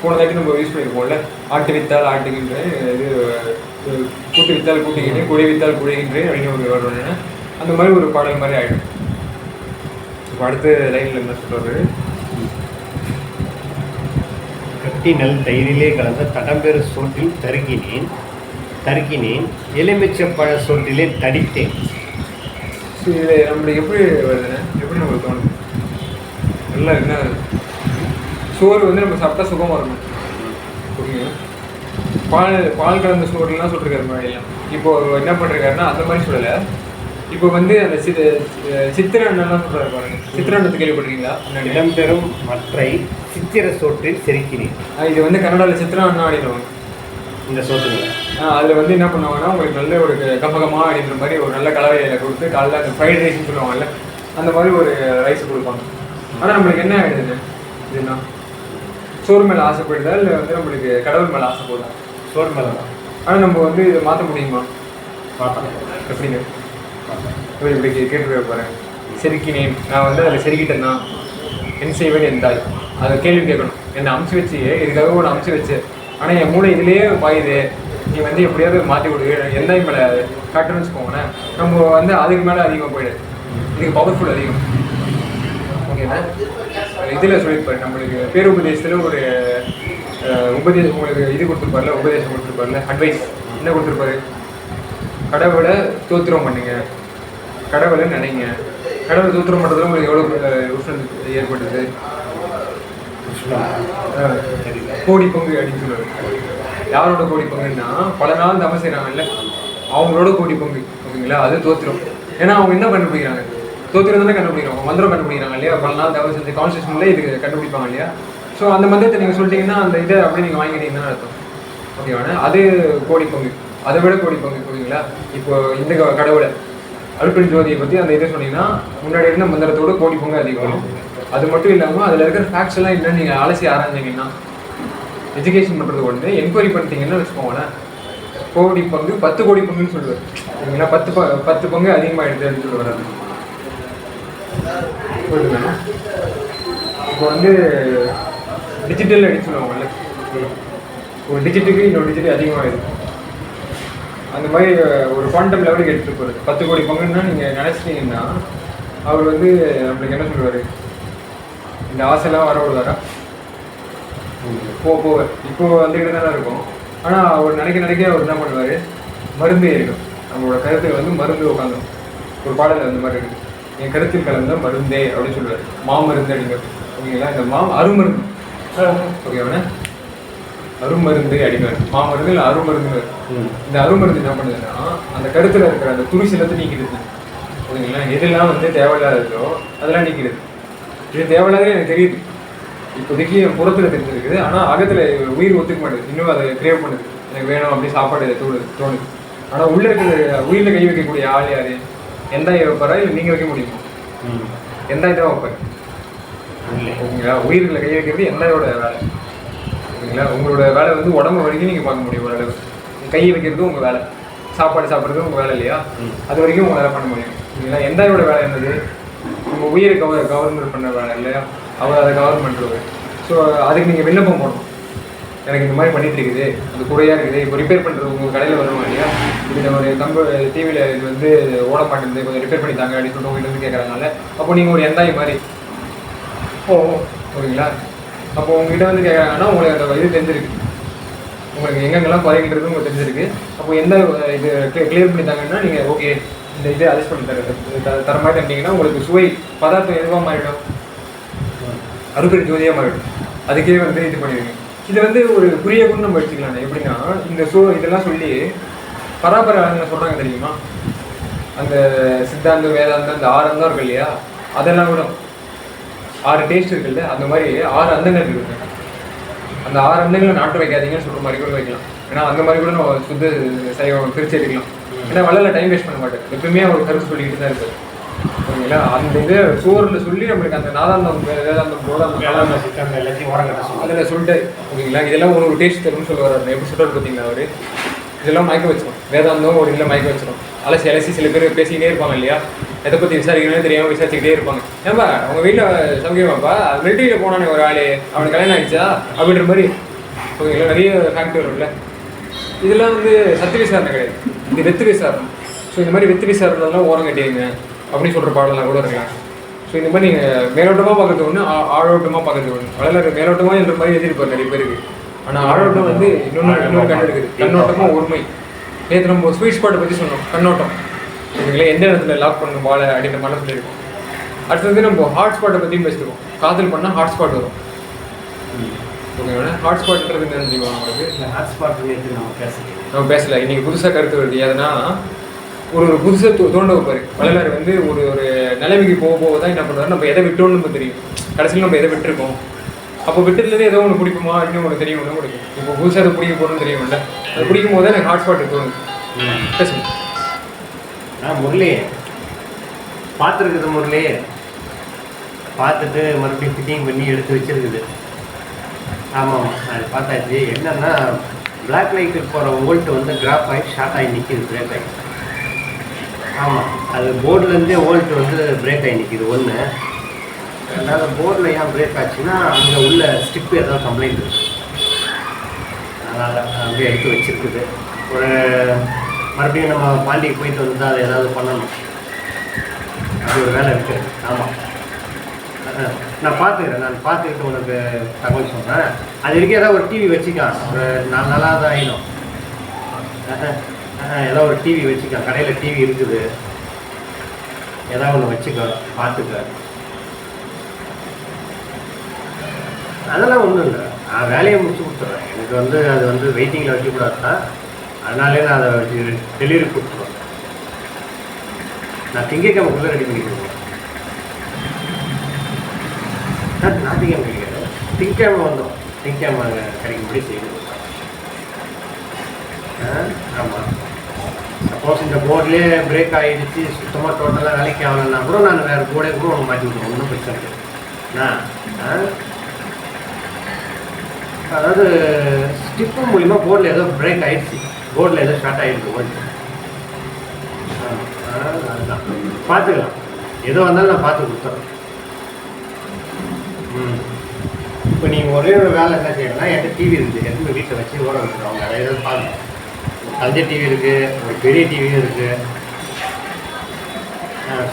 போன தாட்டி நம்ம யூஸ் பண்ணியிருப்போம்ல, ஆட்டு வித்தால் ஆட்டுகின்றேன், இது கூட்டு வித்தால் கூட்டுகின்றேன், குடை வித்தால் குடைகின்றேன் அப்படின்னு ஒரு வருவாங்க. அந்த மாதிரி ஒரு பாடல் மாதிரி ஆகிடும். இப்போ அடுத்த லைனில் என்ன சொல்கிறாரு, கட்டி நெல் தயிரிலே கலந்த தடம்பெரு சோற்றில் தருக்கினேன் எலுமிச்சம்பழ சோற்றிலே தடித்தேன். ஸோ இதில் நம்மளுக்கு எப்படி வருதுன்னு எப்படி நம்மளுக்கு தோணுது, நல்லா என்ன சோறு வந்து நம்ம சாப்பிட்டா சுகமாக இருக்கும். ஓகேங்களா? பால் கலந்த சோறுலாம் சொல்லிருக்காரு முன்னாடியெல்லாம். இப்போது என்ன பண்ணிருக்காருன்னா அந்த மாதிரி சொல்லலை. இப்போ வந்து அந்த சித்திர அண்ணன்லாம் சொல்கிறாரு பாருங்க. சித்திர அண்ணத்துக்கு கேள்விப்பட்டிருக்கீங்களா? இடம்பெறும் மற்றை சித்திர சோற்றில் செருக்கினேன். இது வந்து கன்னடாவில் சித்திர அண்ணா அப்படின்வாங்க இந்த சோற்றுங்க. அதில் வந்து என்ன பண்ணுவாங்கன்னா உங்களுக்கு நல்ல ஒரு கம்பகமாக அப்படின்ற மாதிரி ஒரு நல்ல கலவையில கொடுத்து காலைல அந்த ஃப்ரைட் ரைஸ்ன்னு சொல்லுவாங்கல்ல, அந்த மாதிரி ஒரு ரைஸ் கொடுப்பாங்க. ஆனால் நம்மளுக்கு என்ன ஆகிடுது இதுன்னா, சோறு மேலே ஆசைப்படுதா இல்லை வந்து நம்மளுக்கு கடவுள் மேலே ஆசைப்படுதா? சோறு மேலே தான். ஆனால் நம்ம வந்து இதை மாற்ற முடியுமா? மாற்றலாம். எப்படிங்க இப்படி கேட்டு போகிறேன். செருக்கினேன், நான் வந்து அதில் செருக்கிட்டேன்னா என் செய்வேன் எந்தாய், அதை கேள்வி கேட்கணும். என்னை அமுச்சு வச்சு இதுக்காக ஒன்று அமுச்சு வச்சு, ஆனால் என் மூளை இதுலேயே பாயுது, நீ வந்து எப்படியாவது மாற்றி கொடுக்கு எந்தாய் மேலே காட்டுன்னு வச்சுக்கோங்களேன். நம்ம வந்து அதுக்கு மேலே அதிகமாக போயிடுது. இதுக்கு பவர்ஃபுல் அதிகம். ஓகேண்ணா? இதில் சொல்லியிருப்பாரு நம்மளுக்கு பேருபதேசத்தில் ஒரு உபதேசம் உங்களுக்கு இது கொடுத்துருப்பார்ல, உபதேசம் கொடுத்துருப்பார்ல, அட்வைஸ் என்ன கொடுத்துருப்பாரு, கடவுளை தோத்திரம் பண்ணுங்க, கடவுளை நினைங்க. கடவுளை தோத்திரம் பண்ணுறதுல உங்களுக்கு எவ்வளோ உஷ்ணம் ஏற்படுது, கோடி பங்கு அப்படின்னு சொல்லுவாரு. யாரோட கோடி பங்குன்னா பல நாள் தவம் செய்கிறாங்கல்ல அவங்களோட கோடி பங்கு. ஓகேங்களா? அது தோத்திரம். ஏன்னா அவங்க என்ன கண்டுபிடிக்கிறாங்க, தோத்திரம் தானே கண்டுபிடிக்கிறாங்க, மந்திரம் கண்டுபிடிக்கிறாங்க இல்லையா? பல நாள் தவம் செஞ்சு கான்ஸ்டியூஷனில் இது கண்டுபிடிப்பாங்க இல்லையா? ஸோ அந்த மந்திரத்தை நீங்கள் சொல்லிட்டீங்கன்னா அந்த இதை அப்படி நீங்கள் வாங்கிட்டீங்கன்னு அர்த்தம். ஓகேவானே? அது கோடி பங்கு, அதை விட கோடி பங்கு. ஓகேங்களா? இப்போ இந்த கடவுளை அருட்பெரும் ஜோதியை பற்றி அந்த இதை சொன்னீங்கன்னா முன்னாடி இருந்த மந்திரத்தோட கோடி பங்கு அதிகம். அது மட்டும் இல்லாமல் அதில் இருக்கிற ஃபேக்ட்ஸ் எல்லாம் என்னன்னு நீங்கள் அலசி ஆராய்ஞ்சிங்கன்னா, எஜுகேஷன் பண்ணுறது ஒன்று, என்கொயரி பண்ணிட்டீங்கன்னு வச்சுக்கோங்களேன், கோடி பங்கு 10 கோடி பங்குன்னு சொல்லுவார். ஓகேங்களா? 10 பங்கு அதிகமாக எடுத்து அப்படின்னு சொல்லி வராது. புரியுதுங்களா? இப்போ வந்து டிஜிட்டல் அப்படின்னு சொல்லுவாங்கல்ல, ஒரு டிஜிட்டுக்கு இன்னொரு டிஜிட் அதிகமாகிடுது. அந்த மாதிரி ஒரு குவாண்டம் லெவலுக்கு எடுத்துகிட்டு போகிறது. 10 கோடி பங்குன்னா நீங்கள் நினச்சிட்டிங்கன்னா அவர் வந்து நம்மளுக்கு என்ன சொல்லுவார், இந்த ஆசைலாம் வர விடுவாரா? போவார். இப்போ வந்துக்கிட்டு தானே இருக்கும். ஆனால் அவர் நினைக்க அவர் என்ன பண்ணுவார், மருந்து இருக்கும். நம்மளோட கருத்துக்கு வந்து மருந்து உட்காந்துரும். ஒரு பாடலில் அந்த மாதிரி இருக்குது, என் கருத்தில் கலந்த மருந்தே அப்படின்னு சொல்லுவார். மாமருந்து அப்படிங்கிறது. ஓகேங்களா? இந்த அருமருந்து. ஓகேவானே? அருமருந்து அடிமையார். மாமருந்து இல்லை அருமருந்து. இந்த அருமருந்து என்ன பண்ணுதுன்னா அந்த கருத்தில் இருக்கிற அந்த துணிச்சலத்தை நீக்கிடுது. ஓகேங்களா? எதெல்லாம் வந்து தேவையில்லாததோ அதெல்லாம் நீக்கிடுது. இது தேவையில்லாதே எனக்கு தெரியுது, இப்போதைக்கு என் புறத்தில் தெரிஞ்சிருக்குது. ஆனால் அகத்தில் உயிர் ஒத்துக்க மாட்டேது, இன்னும் அதை கிரேவ் பண்ணுது, எனக்கு வேணும் அப்படி சாப்பாடு தோணுது. ஆனால் உள்ளே இருக்கிற உயிரில் கை வைக்கக்கூடிய ஆள் யார்? எந்தாய் வைப்பாரா இல்லை நீங்கள் வைக்க முடியுமா? எந்தாய் தான் வைப்பார். இல்லை. ஓகேங்களா? உயிர்களை கை வைக்கிறது எந்தையோட வேலை. ஓகேங்களா? உங்களோட வேலை வந்து உடம்பு வரைக்கும் நீங்கள் பார்க்க முடியும். ஓரளவு கை வைக்கிறது உங்கள் வேலை, சாப்பாடு சாப்பிட்றது உங்கள் வேலை இல்லையா? அது வரைக்கும் உங்களால் பண்ண முடியும். ஓகேங்களா? எந்தையோட வேலை என்னது? உங்கள் உயிரை கவர்மெண்ட் பண்ண வேலை இல்லையா? அவர் அதை கவர் பண்ணுறது. ஸோ அதுக்கு நீங்கள் விண்ணப்பம் போடணும். எனக்கு இந்த மாதிரி பண்ணிட்டு இருக்குது, அது குறையாக இருக்குது, இப்போ ரிப்பேர் பண்ணுறது உங்கள் கடையில் வருமா இல்லையா? இதில் ஒரு டிவியில் இது வந்து ஓட மாட்டேங்குது, கொஞ்சம் ரிப்பேர் பண்ணி தாங்க அப்படின்னு சொல்லிட்டு உங்கள்கிட்ட வந்து கேட்குறாங்கல்ல, அப்போ நீங்கள் ஒரு எந்தாய் மாதிரி ஓகேங்களா? அப்போ உங்ககிட்ட வந்து கேட்குறாங்கன்னா உங்களுக்கு அந்த இது தெரிஞ்சிருக்கு, உங்களுக்கு எங்கெங்கெல்லாம் குறைகிறது உங்களுக்கு தெரிஞ்சிருக்கு. அப்போ எந்த இது கிளியர் பண்ணி தாங்கன்னா நீங்கள் ஓகே இந்த இதை அட்ஜஸ்ட் பண்ணி தர மாதிரி தந்தீங்கன்னா உங்களுக்கு சுவை பதார்த்தம் எதுவாக மாறிடும், அறுபெரு ஜோதியாக மாறிடும். அதுக்கே வந்து இது பண்ணிடுவீங்க. இது வந்து ஒரு குறிய கூட நம்ம எடுத்துக்கலாம். எப்படின்னா இந்த இதெல்லாம் சொல்லி பராபர சொல்கிறாங்க தெரியுமா? அந்த சித்தாந்தம் வேதாந்தம் அந்த 6 அந்தம் இருக்கு இல்லையா? அதெல்லாம் கூட 6 டேஸ்ட் இருக்குல்ல, அந்த மாதிரி 6 அந்தங்கள் இருக்கு. அந்த 6 அந்தங்களை நாட்டு வைக்காதீங்கன்னு சொல்கிற மாதிரி கூட வைக்கலாம். ஏன்னா அந்த மாதிரி கூட நம்ம சுத்த சைவம் பிரித்து எடுக்கலாம். ஏன்னா வள்ளல டைம் வேஸ்ட் பண்ண மாட்டேன், எப்பவுமே அவர் கருத்து சொல்லிக்கிட்டு தான் இருக்காரு. ஓகேங்களா? அந்த இது சோறில் சொல்லி நம்மளுக்கு அந்த நாதாந்தம் வேதாந்தம் போட அந்த எல்லாத்தையும் ஓரங்கட்ட அதில் சொல்லிட்டு ஓகேங்களா? இதெல்லாம் ஒரு டேஸ்ட் தரும்னு சொல்ல வர்றாரு. எப்படி சொல்கிறாரு பார்த்தீங்களா அவர்? இதெல்லாம் மயக்க வச்சிடும். வேதாந்தம் ஒரு இதில் மயக்க வச்சிடும். அலசி சில பேர் பேசிக்கிட்டே இருப்பாங்க இல்லையா? எதை பற்றி விசாரிக்கணும்னு தெரியாமல் விசாரிச்சுக்கிட்டே இருப்பாங்க. ஏன்பா அவங்க வீட்டில் சௌகரியமாப்பா, மிலிட்டரியில் போனானே ஒரு ஆள், அவனுக்கு கல்யாணம் ஆகிடுச்சா அப்படின்ற மாதிரி ஓகேங்களா? நிறைய ஃபேக்டர் வரும்ல. இதெல்லாம் வந்து சத்து விசாரணை கிடையாது, இது வெத்து விசாரணை. ஸோ இந்த மாதிரி வெத்து விசாரணைலாம் ஓரம் கட்டிடுங்க அப்படின்னு சொல்கிற பாடலாம் கூட இருக்கலாம். ஸோ இந்த மாதிரி நீங்கள் மேலோட்டமாக பார்க்கறது ஒன்று, ஆழோட்டமாக பார்க்கறது ஒன்று. வளர மேலோட்டமாக என்ற மாதிரி எதிர்ப்பார் நிறைய பேருக்கு. ஆனால் ஆழோட்டம் வந்து இன்னொரு கண் இருக்குது. கண்ணோட்டமாக ஒருமை. நேற்று நம்ம ஸ்வீட் ஸ்பாட்டை பற்றி சொன்னோம், கண்ணோட்டம். ஓகேங்களா? எந்த இடத்துல லாக் பண்ணணும் வாழை அப்படின்ற மாதிரி சொல்லியிருக்கோம். அடுத்து வந்து நம்ம ஹாட் ஸ்பாட்டை பற்றியும் பேசியிருக்கோம். காதல் பண்ணால் ஹாட் ஸ்பாட் வரும். ஓகேங்களா? ஹாட் ஸ்பாட்ன்றது என்ன தெரியுமா உங்களுக்கு? ஹாட் ஸ்பாட் நம்ம பேசல. இன்றைக்கி புதுசாக கருத்து வருது. எதுனா ஒரு புதுசாக தோண்ட வைப்பார் வள்ளலார் வந்து ஒரு நிலைமைக்கு போக தான் என்ன பண்ணுறாரு, நம்ம எதை விட்டோம்னு நம்ம தெரியும். கடைசியில் நம்ம எதை விட்டுருக்கோம். அப்போ விட்டதுலேருந்து ஏதோ ஒன்று பிடிக்குமா இன்னும் ஒன்று தெரியும், ஒன்று பிடிக்கும். இப்போ புதுசாக அதை பிடிக்க போகணும்னு தெரியும்ல, அது பிடிக்கும் போது தான் எனக்கு ஹாட் ஸ்பாட் தோணுது. பேசுங்க. முரளி பார்த்துருக்குது, முரளி பார்த்துட்டு மறுபடியும் ஃபிட்டிங் பண்ணி எடுத்து வச்சிருக்குது. ஆமாம், அது பார்த்தாச்சு. என்னன்னா பிளாக் லைட்டுக்கு போகிற வோல்ட்டு வந்து ட்ராப் ஆகி ஷார்ட் ஆகி நிற்கிது, பிரேக் ஆகி. ஆமாம், அது போர்டுலேருந்தே வோல்ட்டு வந்து பிரேக் ஆகி நிற்கிது ஒன்று. ரெண்டாவது போர்டில் ஏன் பிரேக் ஆச்சுன்னா அங்கே உள்ள ஸ்டிப்பு ஏதாவது கம்ப்ளைண்ட் இருக்குது, அதனால் அப்படியே எடுத்து வச்சுருக்குது. ஒரு மறுபடியும் நம்ம பாண்டிக்கு போயிட்டு வந்து அதை ஏதாவது பண்ணணும், அது ஒரு வேலை இருக்குது. ஆமாம், நான் பார்த்துக்கிட்டு உனக்கு தகவல் சொல்கிறேன். அது வரைக்கும் ஏதாவது ஒரு டிவி வச்சுக்கான், ஒரு 4 நாளாக தான் ஆகிடும். ஏதாவது ஒரு டிவி வச்சுக்கான், கடையில் டிவி இருக்குது, ஏதாவது ஒன்று வச்சுக்க, பார்த்துக்க. அதெல்லாம் ஒன்றும் இல்லை, நான் வேலையை முடிச்சு கொடுத்துட்றேன். எனக்கு வந்து அது வந்து வெயிட்டிங்கில் வைக்கக்கூடாது தான், அதனாலே நான் அதை டெலிவரி கொடுத்துருவேன். நான் திங்கக்கிழமைக்குள்ளே ரெடி பண்ணி கொடுக்குறேன். ஞாயிற்றுக்கிழமை கிடைக்காது, திங்கக்கிழமை வந்தோம். திங்கக்கிழமை கிடைக்கும்படி செய்யணும். ஆமாம், சப்போஸ் இந்த போர்ட்லேயே பிரேக் ஆகிடுச்சு, சுத்தமாக டோட்டலாக வேலைக்கு ஆகலைன்னா கூட நான் வேறு போர்டே கூட ஒன்று மாற்றி விட்ருவோம், ஒன்றும் பிரச்சனை இல்லை. அதாவது ஸ்டிப்பு மூலிமா போர்டில் ஏதோ பிரேக் ஆகிடுச்சு, போர்டில் ஏதோ ஷார்ட் ஆகிடுச்சு ஓல்ட்டு. அதுதான் பார்த்துக்கலாம், எதோ வந்தாலும் நான் பார்த்து கொடுத்துட்றேன். இப்போ நீங்கள் ஒரே ஒரு வேலை என்ன செய்யணும்னா, என்கிட்ட டிவி இருக்குது, எதுவுமே வீட்டில் வச்சு ஓட வைக்கிறோம். அவங்க அதை ஏதாவது பார்க்கணும். தஞ்சை டிவி இருக்குது, ஒரு பெரிய டிவியும் இருக்குது.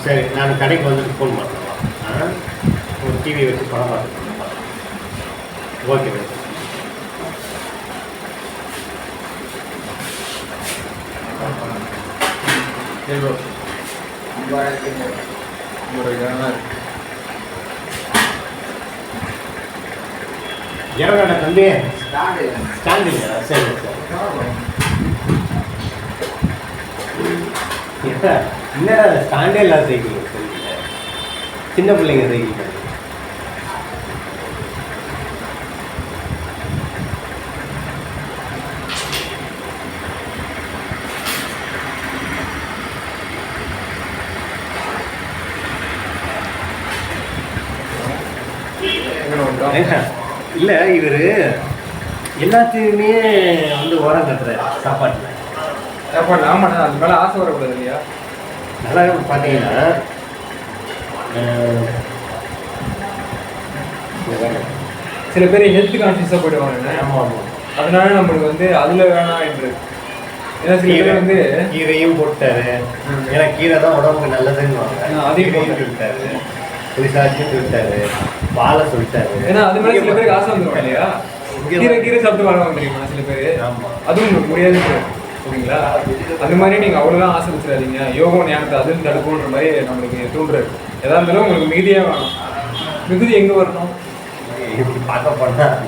சரி, நான் கடைக்கு வந்துட்டு ஃபோன் பண்ணுறேன். ஒரு டிவி வச்சு படம் பார்த்துக்கணும். Okay okay. இறங்கடா தம்பி, ஸ்டாண்டு இல்லையா? சரி சார். என்னடா ஸ்டாண்டே இல்லாத சைக்கிள் சொல்லிங்க, சின்ன பிள்ளைங்க சைக்கிள். இல்லை இவர் எல்லாத்தையுமே வந்து உரம் கட்டுறாரு சாப்பாட்டில். சாப்பாடு ஆமாண்ணா, அது மேலே ஆசை வரக்கூடாது இல்லையா? நல்லா பார்த்தீங்கன்னா சில பேர் ஹெல்த் கான்ஷியஸாக போயிடுவாங்க. ஆமாம் ஆமாம். அதனால நம்மளுக்கு வந்து அதில் வேணாம் என்று. ஏன்னா சில பேர் வந்து கீரையும் போட்டாரு. ஏன்னா கீரை தான் உடம்புக்கு நல்லதுன்னு அதையும் போட்டு விட்டாரு. புளிசாச்சும் சொல்லிட்டாரு, பாலை சொல்லிட்டாரு. ஏன்னா அது மாதிரி சில பேருக்கு ஆசை வந்துடும் இல்லையா? கீரை சாப்பிட்டு வாழ்வாங்க தெரியுமா சில பேர். அதுவும் உங்களுக்கு முடியாது சரிங்களா? அந்த மாதிரி நீங்கள் அவ்வளோதான் ஆசை வச்சிடாதீங்க. யோகம் ஞானத்தை அதுவும் தடுக்கும்ன்ற மாதிரி நம்மளுக்கு தூண்டுறது. எதா இருந்தாலும் உங்களுக்கு மிகுதியாக வேணும். மிகுதி எங்கே வரணும்? இப்படி பார்க்க போனால்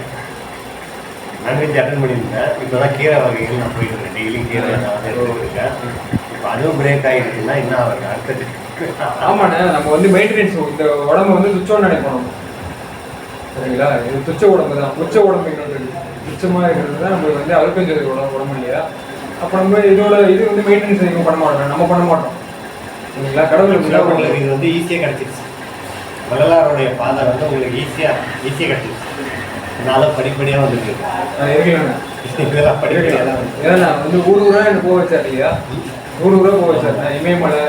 நான்வெஜ் அட்டன் பண்ணியிருந்தேன். இப்போ தான் கீரை வகைகள் நான் போயிட்டு இருக்கேன். டெய்லி கீரை நான் வந்து எடுத்துருக்கேன். இப்போ அதுவும் பிரேக் ஆகிடுச்சுன்னா என்ன ஆகுது அடுத்தது? ஆமாண்ணே, நம்ம வந்து மெயின்டெனன்ஸ் இந்த உடம்பு வந்து துச்சோன்னு நினைப்போம். சரிங்களா? இது துச்ச உடம்பு தான். உச்ச உடம்பு துச்சமாக இருக்கிறது தான் நம்மளுக்கு வந்து அழுப்பஞ்சது உடம்பு இல்லையா? அப்போ நம்ம இதோட இது வந்து மெயின்டெனன்ஸ் எதுவும் பண்ண மாட்டோம். நம்ம பண்ண மாட்டோம் சரிங்களா? கடவுள் இது வந்து ஈஸியாக கிடச்சிருச்சு. வள்ளலாருடைய பாதை வந்து உங்களுக்கு ஈஸியாக கிடச்சிருச்சு. அதனால படிப்படியாக வந்துருக்கு. இதெல்லாம் படிப்படியாக தான். ஏன்னா நான் வந்து ஊராக எனக்கு போக வச்சா இல்லையா? ஊராக போக வச்சார். நான் இமயமலை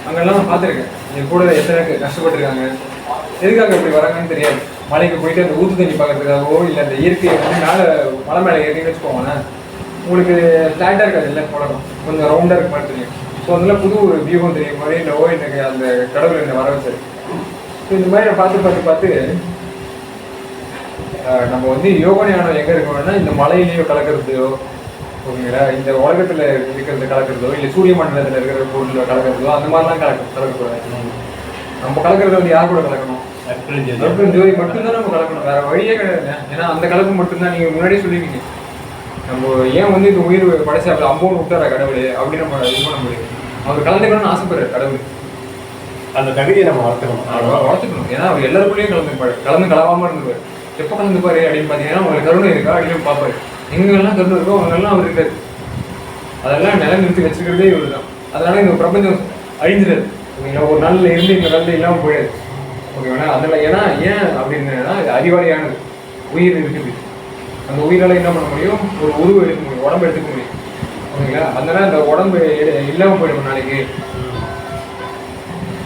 அங்கெல்லாம் நான் பார்த்துருக்கேன். என் கூட எத்தனை கஷ்டப்பட்டுருக்காங்க. எதுக்காக இப்படி வராங்கன்னு தெரியாது. மலைக்கு போயிட்டு அந்த ஊற்று தண்ணி பார்க்கறதுக்காகவோ இல்லை அந்த இயற்கையை வந்து மலை மேலே ஏறின்னு வச்சுக்கோங்களேன். உங்களுக்கு ஃப்ளாட்டாக இருக்காது இல்லை உலகம், கொஞ்சம் ரவுண்டாக இருக்க மாதிரி தெரியும். ஸோ அதெல்லாம் புது ஒரு வியூகம் தெரியும் மாதிரி என்னவோ எனக்கு அந்த கடவுள் என்னை வர வச்சாரு. ஸோ இந்த மாதிரி பார்த்து நம்ம வந்து யோக ஞானம் எங்கே இருக்கணும்னா இந்த மலையிலேயோ கலக்கிறதையோ ஓகேங்களா, இந்த உலகத்தில் இருக்கிறது கலக்கிறதோ இல்லை சூரிய மண்டலத்தில் இருக்கிற பொருளில் கலக்கிறதோ அந்த மாதிரிலாம் கலக்கக்கூடாது. நம்ம கலக்கிறது வந்து யார் கூட கலக்கணும்? ஜோதி மட்டும்தான் நம்ம கலக்கணும், வேற வழியே கிடையாது. ஏன்னா அந்த கலப்பு மட்டும்தான். நீங்கள் முன்னாடியே சொல்லிருக்கீங்க, நம்ம ஏன் வந்து இந்த உயிர் படைச்சா அப்படி அம்போன்னு விட்டாரா கடவுள் அப்படின்னு நம்ம இது பண்ண முடியும். அவர் கலந்துக்கணும்னு ஆசைப்படுறாரு கடவுள். அந்த தகுதியை நம்ம வளர்த்துக்கணும். ஏன்னா அவர் எல்லாருக்குள்ளேயும் கலந்து கலவாமல் இருந்துருவார். எப்போ கலந்துப்பாரு அப்படின்னு பார்த்தீங்கன்னா உங்களுக்கு கருணை இருக்கா அப்படின்னு பார்ப்பாரு. எங்கெல்லாம் கருணை இருக்கோ அவங்கெல்லாம் அவர் இருக்காரு. அதெல்லாம் நிலைநிறுத்தி வச்சுக்கிறதே இவர் தான். அதனால இந்த பிரபஞ்சம் அழிஞ்சிடாது ஓகேங்களா? ஒரு நாளில் இருந்து இந்த நாளில் இல்லாமல் போயிடாது ஓகேங்களா? அதில் ஏன்னா ஏன் அப்படின்னா இது அறிவாளியானது. உயிர் இருக்குது, அந்த உயிரால் என்ன பண்ண முடியும்? ஒரு உருவம் எடுக்க முடியும், உடம்பு எடுத்துக்க முடியும் ஓகேங்களா? அதனால அந்த உடம்பு இல்லாமல் போயிடும். நாளைக்கு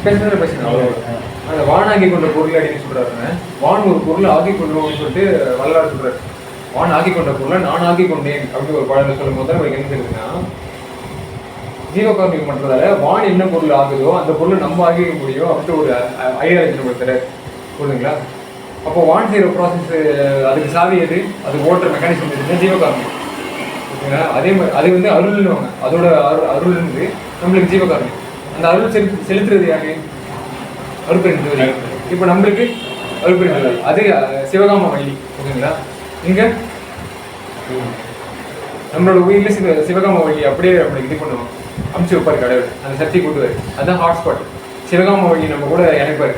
பேசுனா அந்த வானாக்கி கொண்ட பொருள் அப்படின்னு சொல்றாருங்க. வான் ஒரு பொருள் ஆக்கி கொள்வோம்னு சொல்லிட்டு வள்ளலார் சொல்றாரு. வான் ஆக்கி கொண்ட பொருளை நான் ஆக்கி கொண்டேன் அப்படின்னு ஒரு பாடலை சொல்லும் போது நமக்கு என்ன தெரியுதுன்னா, ஜீவகார்மிகம் பண்றதால வான் என்ன பொருள் ஆகுதோ அந்த பொருளை நம்ம ஆகிக்க முடியும் அப்படின்ட்டு ஒரு ஐடியாலஜி நம்ம தர புரியுதுங்களா? அப்போ வான் செய்கிற ப்ராசஸ் அதுக்கு சாவி எது? அது ஓட்டுற மெக்கானிசம் எதுன்னா ஜீவகார்மிகம் ஓகேங்களா? அதே மாதிரி அது வந்து அருள்னுவாங்க. அதோட அருள் வந்து நம்மளுக்கு ஜீவகார்மிகம். அந்த அருள் செலுத்துறது யாரு? அருட்பெருஞ்சோதி. இப்போ நம்மளுக்கு அருட்பெருஞ்சோதி அது சிவகாம வள்ளி ஓகேங்களா? இங்க நம்மளோட உயிரில் சிவகாம வள்ளி அப்படியே நம்மளுக்கு இது பண்ணுவோம், அமுச்சு வைப்பார் கடவுள். அந்த சக்தி கூட்டுவார். அதுதான் ஹாட்ஸ்பாட். சிவகாம வள்ளி நம்ம கூட இணைப்பார்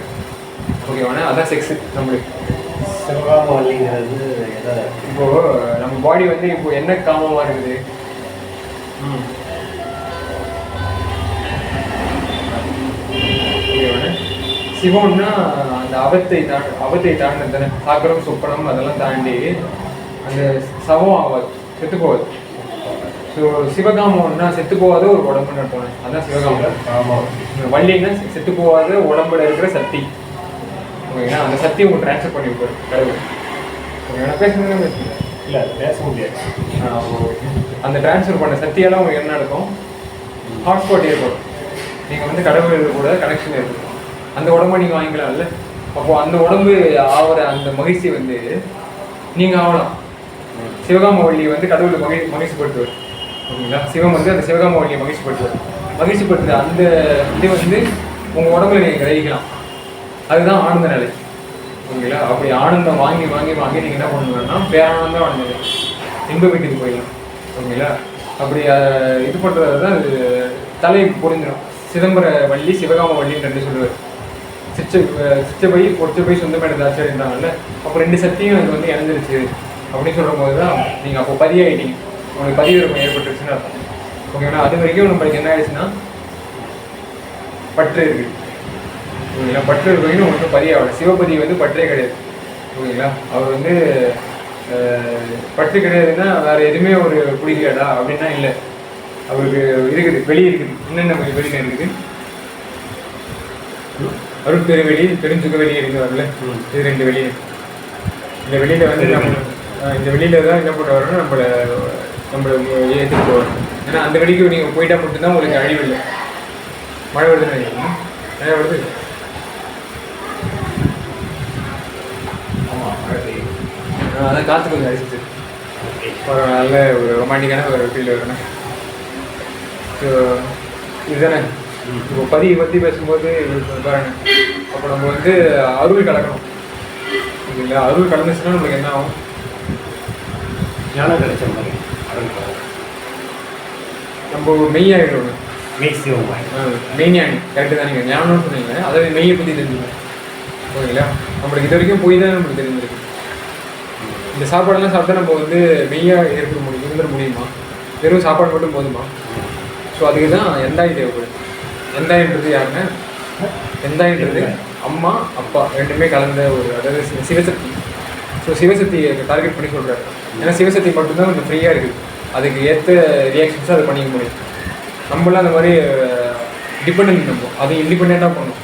ஓகேவானே? அதான் செக்ஸ் நம்மளுக்கு. சிவகாம வள்ளிங்கிறது இப்போ நம்ம பாடி வந்து இப்போ என்ன காமமா இருக்குது? சிவம்னா அந்த அவத்தை தாண்டினது தானே. சாக்கரம் சொப்பனம் அதெல்லாம் தாண்டி அந்த சவம் ஆகாது, செத்து போகாது. ஸோ சிவகாமம்னா செத்து போகாத ஒரு உடம்புன்னு அர்த்தம். அதான் சிவகாமம். வள்ளின்னா செத்து போகாத உடம்புல இருக்கிற சக்தி ஓகேங்களா? அந்த சக்தியை உங்களுக்கு ட்ரான்ஸ்ஃபர் பண்ணி வைப்பார் கடவுள் ஓகேங்களா? பேசுறது இல்லை பேச முடியாது. அந்த ட்ரான்ஸ்ஃபர் பண்ண சக்தியெல்லாம் உங்களுக்கு என்ன நடக்கும்? ஹாட்ஸ்பாட் ஏற்படும். நீங்கள் வந்து கடவுள் கூட கனெக்ஷன் ஏற்படும். அந்த உடம்பை நீங்கள் வாங்கிக்கலாம்ல. அப்போது அந்த உடம்பு ஆகிற அந்த மகிழ்ச்சி வந்து நீங்கள் ஆகலாம். சிவகாம வள்ளியை வந்து கடவுளை மகிழ்ச்சிப்படுத்துவார் ஓகேங்களா? சிவம் வந்து அந்த சிவகாம வள்ளியை மகிழ்ச்சிப்படுத்துற அந்த இது வந்து உங்கள் உடம்புல நீங்கள் கிரகிக்கலாம். அதுதான் ஆனந்த நிலை ஓகேங்களா? அப்படி ஆனந்தம் வாங்கி வாங்கி வாங்கி நீங்கள் என்ன பண்ணுங்கன்னா பேரானந்தம் ஆனந்தம் இன்ப வீட்டுக்கு போயிடலாம் ஓகேங்களா? அப்படி இது பண்ணுறது தான் அது தலை புரிஞ்சிடும். சிதம்பர வள்ளி சிவகாம வள்ளின்னு ரெண்டு சொல்லுவார். சிச்சபை பொச்சபை சொந்தமேனதாச்சு இருந்தாங்கல்ல. அப்போ ரெண்டு சக்தியும் அது வந்து இணைஞ்சிருச்சு அப்படின்னு சொல்லும் போது தான் நீங்கள் அப்போ பதிவாயிட்டீங்க. உங்களுக்கு பதிவிறக்கம் ஏற்பட்டுருச்சுன்னு அர்த்தம் ஓகேங்களா? அது வரைக்கும் நம்மளுக்கு என்ன ஆயிடுச்சுன்னா பற்று இருக்குது ஓகேங்களா? பற்று இருக்கீங்கன்னு உங்களுக்கு பதியாகல. சிவபதி வந்து பற்றே கிடையாது. ஓகேங்களா. அவர் வந்து பட்டு கிடையாதுன்னா வேற எதுவுமே ஒரு பிடிக்கலடா அப்படின்னா இல்லை. அவருக்கு இருக்குது, வெளியே இருக்குது. என்னென்ன வெளியில் இருக்குது? அருட்பெரு வெளி, பெருஞ்சுக வெளியே இருக்குவார்ல, இது 2 வெளியே. இந்த வெளியில வந்து இந்த வெளியில தான் என்ன பண்ணுவாருன்னா நம்மளை ஏற்றுட்டு போவார். ஏன்னா அந்த வெளிக்கு நீங்கள் போயிட்டா மட்டும்தான் உங்களுக்கு அழிவு இல்லை. மழை வருதுன்னு நினைக்கிறேன். மழை வருது. அதான் காற்று கொஞ்சம் அடிச்சிச்சு. ஒரு நல்ல ஒரு ரொமான்டிக்கான ஒரு ஃபீல் வரணும். ஸோ இதுதானே இப்போ பதியை பற்றி பேசும்போது பாருங்க, அப்போ நம்ம வந்து அருள் கலக்கணும் இல்லைங்களா. அருள் கலந்துச்சுன்னா நம்மளுக்கு என்ன ஆகும்? ஞானம் கிடைச்ச மாதிரி நம்ம மெய்யாகிடணும். மெய்ஞானி கரெக்டு தான். நீங்கள் ஞானம்னு சொன்னீங்க, அதாவது மெய்யை பற்றி தெரிஞ்சுக்கணும். ஓகேங்களா. நம்மளுக்கு இது வரைக்கும் போய் தான் நம்மளுக்கு தெரிஞ்சிருக்கு. இந்த சாப்பாடெல்லாம் சாப்பிட்டா நம்ம வந்து மெய்யாக இருந்துட முடியுமா? வெறும் சாப்பாடு மட்டும் போதுமா? ஸோ அதுக்கு தான் எந்தாய் தேவைப்படுது. எந்தாயின்றது யாருன்னா, எந்தாயின்றது அம்மா அப்பா ரெண்டுமே கலந்த ஒரு, அதாவது சிவசக்தி. ஸோ சிவசக்தியை டார்கெட் பண்ணி சொல்கிறாரு. ஏன்னா சிவசக்தி மட்டும்தான் கொஞ்சம் ஃப்ரீயாக இருக்குது, அதுக்கு ஏற்ற ரியாக்ஷன்ஸை அதை பண்ணிக்க முடியும். நம்மளாம் அந்த மாதிரி டிபெண்ட், நம்ம அதை இண்டிபெண்ட்டாக பண்ணணும்.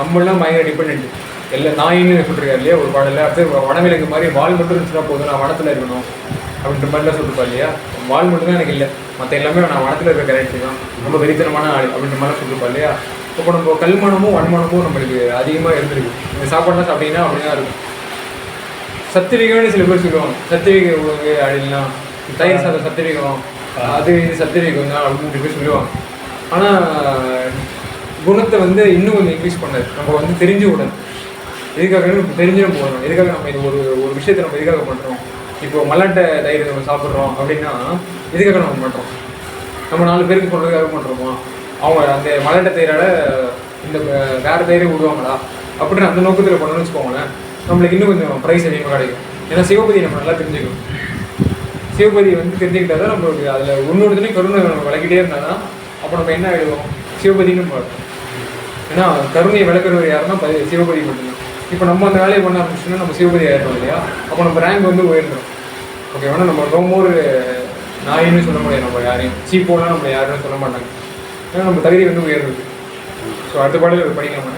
நம்மளாம் பயங்கர டிபெண்ட். எல்லாம் நாயின்னு சொல்லிருக்காரு இல்லையா ஒரு பாடலில். அடுத்து வனவிலங்கு மாதிரி வால் மட்டும் இருந்துச்சுன்னா போதும், நான் வனத்தில் இருக்கணும் அப்படின்ற மாதிரிலாம் சொல்லிருப்பா இல்லையா. வால் மட்டும் தான் எனக்கு இல்லை, மற்ற எல்லாமே நான் வனத்தில் இருக்க கரெக்டு தான், ரொம்ப வெறித்தனமான ஆள் அப்படின்ற மாதிரிலாம் சொல்லிருப்பா இல்லையா. இப்போ நம்ம கல்மணமும் வன்மனமும் நம்மளுக்கு அதிகமாக இருந்திருக்கு. இந்த சாப்பாடுலாம் சாப்பிட்டீங்கன்னா அப்படி தான் இருக்கும். சத்திரிகம்னு சில பேர் சொல்லுவாங்க, சத்திரிகை உணவு அப்படின்லாம், தயிர் சாதம் சத்திரிகம், அது சத்திரிகம் தான் அப்படின்னு பேர் சொல்லுவாங்க. ஆனால் குணத்தை வந்து இன்னும் கொஞ்சம் இன்க்ரீஸ் பண்ணாது. நம்ம வந்து தெரிஞ்சு விடணும். எதுக்காக நம்ம தெரிஞ்சிடும் போகணும். எதுக்காக நம்ம இது ஒரு விஷயத்தை நம்ம எதுக்காக பண்ணுறோம்? இப்போ மல்லாட்டை தயிர் நம்ம சாப்பிட்றோம் அப்படின்னா எதுக்காக நம்ம பண்ணுறோம்? நம்ம 4 பேருக்கு சொல்கிறதுக்காக பண்ணுறோமா? அவங்க அந்த மல்லாட்டை தயிரால் இந்த வேறு தயிரை விடுவாங்களா அப்படின்னு அந்த நோக்கத்தில் பண்ணணும்னு வச்சுக்கோங்களேன். நம்மளுக்கு இன்னும் கொஞ்சம் ப்ரைஸ் அதிகமாக கிடைக்கும். ஏன்னா சிவபதி நம்ம நல்லா தெரிஞ்சுக்கணும். சிவபதி வந்து தெரிஞ்சுக்கிட்டா தான் நம்மளுக்கு அதில் ஒன்னொருத்தனையும் கருணை விளக்கிட்டே இருந்தால் தான் அப்போ நம்ம என்ன ஆகிடுவோம்? சிவபதினு பார்ப்போம். ஏன்னா கருணையை விளக்குறவர் யாருன்னா சிவபதி மட்டும்தான். இப்போ நம்ம அந்த வேலையை பண்ண ஆரம்பிச்சோன்னா நம்ம சிவபதி ஆகிட்டோம் இல்லையா. அப்போ நம்ம ரேங்க் வந்து உயர்ந்துடும். ஓகே, வேணா நம்ம ரொம்ப ஒரு நாயின்னு சொல்ல முடியாது, நம்ம யாரையும் சீப்போலாம் நம்ம யாரும் சொல்ல மாட்டாங்க. ஏன்னா நம்ம தகுதி வந்து உயர்ந்தது. ஸோ அடுத்த பாடல் படிக்கலாமா?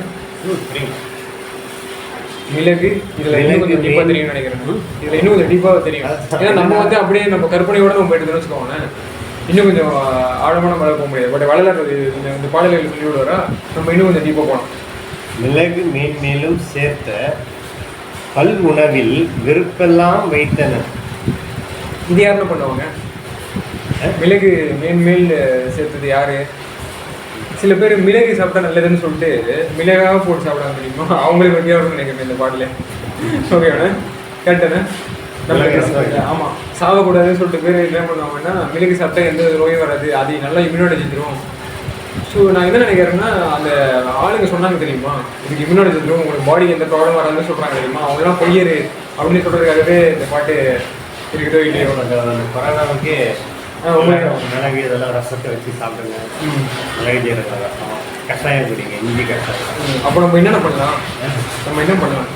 மிளகு இதில் இன்னும் கொஞ்சம் டீப்பாக தெரியும்னு நினைக்கிறேன். இதில் இன்னும் கொஞ்சம் டீப்பாக தெரியும். ஏன்னா நம்ம வந்து அப்படியே நம்ம கற்பனையோட நம்ம எடுத்துன்னு வச்சுக்கோங்களேன், இன்னும் கொஞ்சம் ஆழமான மழை போக முடியாது. பட் வளர்றது இந்த பாடல்கள் சொல்லி விடுவாரா, நம்ம இன்னும் கொஞ்சம் டீப்பாக போகலாம். மிளகு மேன்மேலும் சேர்த்த பல் உணவில் விருப்பெல்லாம் வைத்தனர். இது யாருன்னு பண்ணுவாங்க? மிளகு மேன்மேல் சேர்த்தது யாரு? சில பேர் மிளகு சாப்பிட்டா நல்லதுன்னு சொல்லிட்டு மிளகாக போட்டு சாப்பிடாம தெரியுமா, அவங்களுக்கு வகையாக நினைக்கிறேன் இந்த பாடல. ஓகேண்ணே, கேட்டேண்ணே. ஆமாம், சாகக்கூடாதுன்னு சொல்லிட்டு பேர் என்ன பண்ணுவாங்கன்னா, மிளகு சாப்பிட்டா எந்த நோயும் வராது, அது நல்லா இம்யூனிட்டி தரும். ஸோ நான் என்ன நினைக்கிறேன்னா, அந்த ஆளுங்க சொன்னாங்க தெரியுமா, இதுக்கு இம்யூனிட்டி தரும், உங்களுக்கு பாடிக்கு எந்த ப்ராப்ளம் வராதுன்னு சொல்கிறாங்க தெரியுமா, அவங்களாம் பொய்யரு அப்படின்னு சொல்கிறதுக்காகவே இந்த பாட்டு இருக்குதோ இல்லையோ. கொரோனாவுக்கு மிளகு இதெல்லாம் ரசத்தை வச்சு சாப்பிடுங்க, மிளகு ஜீரக ரசம், கஷாயம் குடிங்க, இஞ்சி கஷாயம். அப்போ நம்ம என்னென்ன பண்ணலாம்? நம்ம என்ன பண்ணலாம்?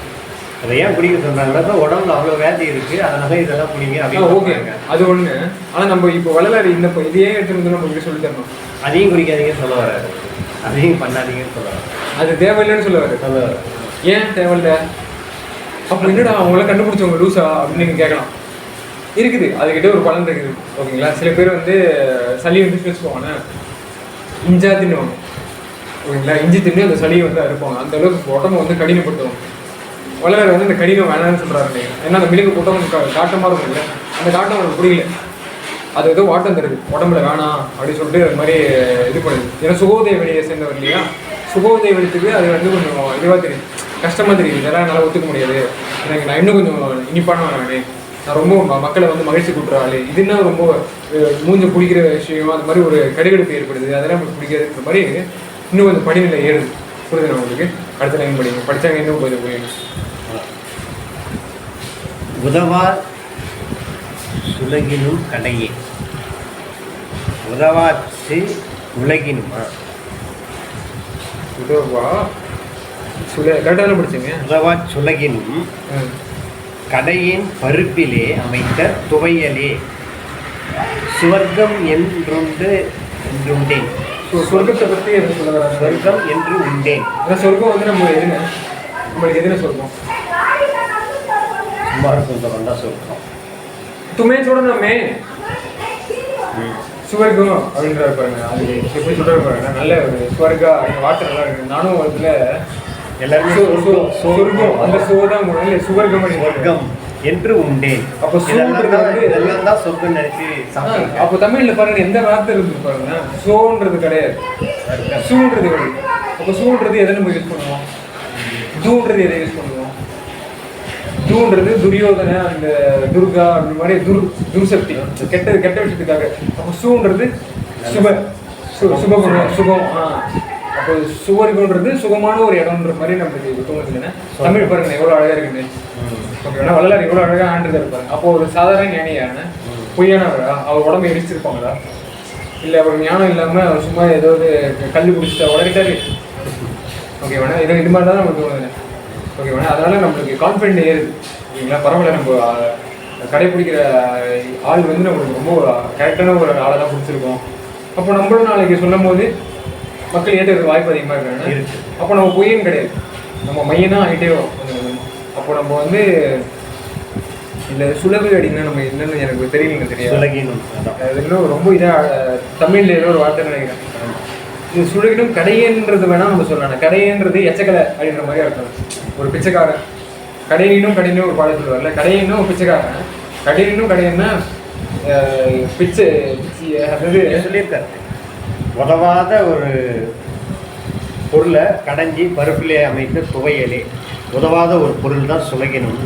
அதை ஏன் குடிக்க சொல்கிறாங்கன்னா, உடம்புல அவ்வளோ வியாதி இருக்குது, அதனால இதெல்லாம் குடிங்க அப்படின்னு. ஓகே, அது ஒன்று. ஆனால் நம்ம இப்போ வளராது இந்த இதையே எடுத்துகிட்டு வந்து நம்ம சொல்லி தரணும். அதையும் குடிக்காதீங்கன்னு சொல்ல வராது, அதையும் பண்ணாதீங்கன்னு சொல்ல வராது, அது தேவையில்லைன்னு சொல்ல வராது. ஏன் தேவையில்லை? அப்போ என்னடா அவங்களாம் கண்டுபிடிச்சவங்க லூஸா அப்படின்னு நீங்கள் கேட்கலாம். இருக்குது, அதுக்கிட்ட ஒரு பலன் இருக்குது. ஓகேங்களா. சில பேர் வந்து சளி வந்து வச்சுக்குவாங்க, இஞ்சா தின்னுவாங்க. ஓகேங்களா, இஞ்சி தின்னு அந்த சளியை வந்து அறுப்பாங்க. அந்த அளவுக்கு உடம்பு வந்து கடினப்படுத்துவாங்க. வளர வந்து அந்த கடினம் வேணாம்னு சொல்கிறாரு. ஏன்னா அந்த மிளகு போட்டால் கொஞ்சம் காட்டமாக இருக்கும் இல்லை, அந்த காட்டம் அவங்களுக்கு புரியல, அது ஏதோ வாட்டம் தருது உடம்புல வேணாம் அப்படின்னு சொல்லிட்டு அது மாதிரி இது பண்ணுது. ஏன்னா சுகோதய வெளியை சேர்ந்தவர் இல்லையா, சுகோதய வெளித்துக்கு அது வந்து கொஞ்சம் இதுவாக தெரியுது, கஷ்டமாக தெரியுது. இதெல்லாம் என்னால் ஒத்துக்க முடியாது, எனக்கு நான் இன்னும் கொஞ்சம் இனிப்பான வேணேன், நான் ரொம்ப மக்களை வந்து மகிழ்ச்சி கூட்டுற ஆள், இதுன்னா ரொம்ப மூஞ்ச பிடிக்கிற விஷயம், அது மாதிரி ஒரு கடுகடுப்பு ஏற்படுது, அதெல்லாம் நமக்கு பிடிக்காதுன்ற மாதிரி இன்னும் கொஞ்சம் படிநிலை ஏறுது. புரியுது உங்களுக்கு? அடுத்த லைன் படிங்க, படித்தாங்க இன்னும் கொஞ்சம் புரியும். உதவார் சுலகினும் கடையே, உதவாச்சு உலகினுமா? உதவா கரெக்டாக படிச்சுங்க. உதவா சுலகினும் கடையின் பருப்பிலே அமைத்த துவையலே சுவர்க்கம் என்றுண்டேன். சொர்க்கத்தை பற்றி எதுவும் சொல்ல வராங்க? சொர்க்கம் என்று உண்டேன். ஆனால் சொர்க்கம் வந்து நம்ம எதுங்க, நம்மளுக்கு எதுனா சொர்க்கம்? சுமார சொந்தம் தான் சொர்க்கம். துமே சொல்லணுமே சுவர்க்கம் அப்படின்றாரு பாருங்க. அது எப்படி சொல்றாரு பாருங்க, நல்ல ஒரு ஸ்வர்கா வார்த்தை நல்லா இருக்கு. நானும் அதுல எல்லாருமே சொர்க்கம் அந்த சோதான் சுவர்க்கம் சொர்க்கம் என்று உண்டேன். அப்போ இதெல்லாம் தான் சொர்க்கம் நினைச்சு சாப்பிடுங்க. அப்போ தமிழ்ல பாருங்க எந்த வார்த்தை இருக்கு பாருங்க, சோன்றது கிடையாது, சூன்றது கிடையாது. அப்போ சூன்றது எதை நம்ம யூஸ் பண்ணுவோம், தூன்றது எதை யூஸ் பண்ணுவோம்? தூன்றது துரியோதன அந்த துர்கா அப்படி மாதிரி துர்சக்தி கெட்ட விஷயத்துக்காக. அப்போ சூன்றது சுகம். அப்போ சுவர்கன்றது சுகமான ஒரு இடம்ன்ற மாதிரி நம்மளுக்கு தோணுதுன்னா தமிழ் பாருங்க எவ்வளோ அழகா இருக்குது. ஓகேண்ணா, வள்ளலார் எவ்வளோ அழகாக ஆண்டுதான் இருப்பாங்க. அப்போ ஒரு சாதாரண ஞானியான பொய்யானவரா அவர் உடம்பு எரிச்சிருப்பாங்களா? இல்லை அவர் ஞானம் இல்லாமல் அவர் சும்மா ஏதாவது கல் குடிச்சிட்டா உடனே ஓகேவாண்ணா, இது மாதிரி தான் நமக்கு தோணுதுண்ணே. ஓகேவாண்ணா, அதனால நம்மளுக்கு கான்ஃபிடென்ட் ஏறுது. ஓகேங்களா, பரவாயில்ல, நம்ம கடைப்பிடிக்கிற ஆள் வந்து நம்மளுக்கு ரொம்ப கரெக்டான ஒரு ஆளை தான் பிடிச்சிருக்கோம். அப்போ நம்மளும் நாளைக்கு சொல்லும் போது மக்கள் ஏற்றுக்கிறதுக்கு வாய்ப்பு அதிகமாக இருக்காங்க. அப்போ நம்ம பொய்யும் கிடையாது, நம்ம மையனாக ஆகிட்டே வரும். அப்போ நம்ம வந்து இல்லை சுலகு அப்படின்னா நம்ம என்னென்னு எனக்கு தெரியலங்க, தெரியாது. அது இன்னும் ரொம்ப இதாக தமிழில் ஏதோ ஒரு வார்த்தை நினைக்கிறேன். இது சுலகினும் கடையன்றது வேணால் நம்ம சொல்லலாம். கடையன்றது எச்சக்கலை அப்படின்ற மாதிரி அர்த்தம். ஒரு பிச்சைக்காரன் கடையினும் கடையினும் ஒரு பாடம் சொல்லுவார்ல, கடையினும் ஒரு பிச்சைக்காரன், கடையினும் கடையன்னா பிச்சை அதாவது சொல்லியிருக்காரு. உதவாத ஒரு பொருளை கடைஞ்சி பருப்பிலே அமைத்த துவையலே. உதவாத ஒரு பொருள் தான் சுலகினும்.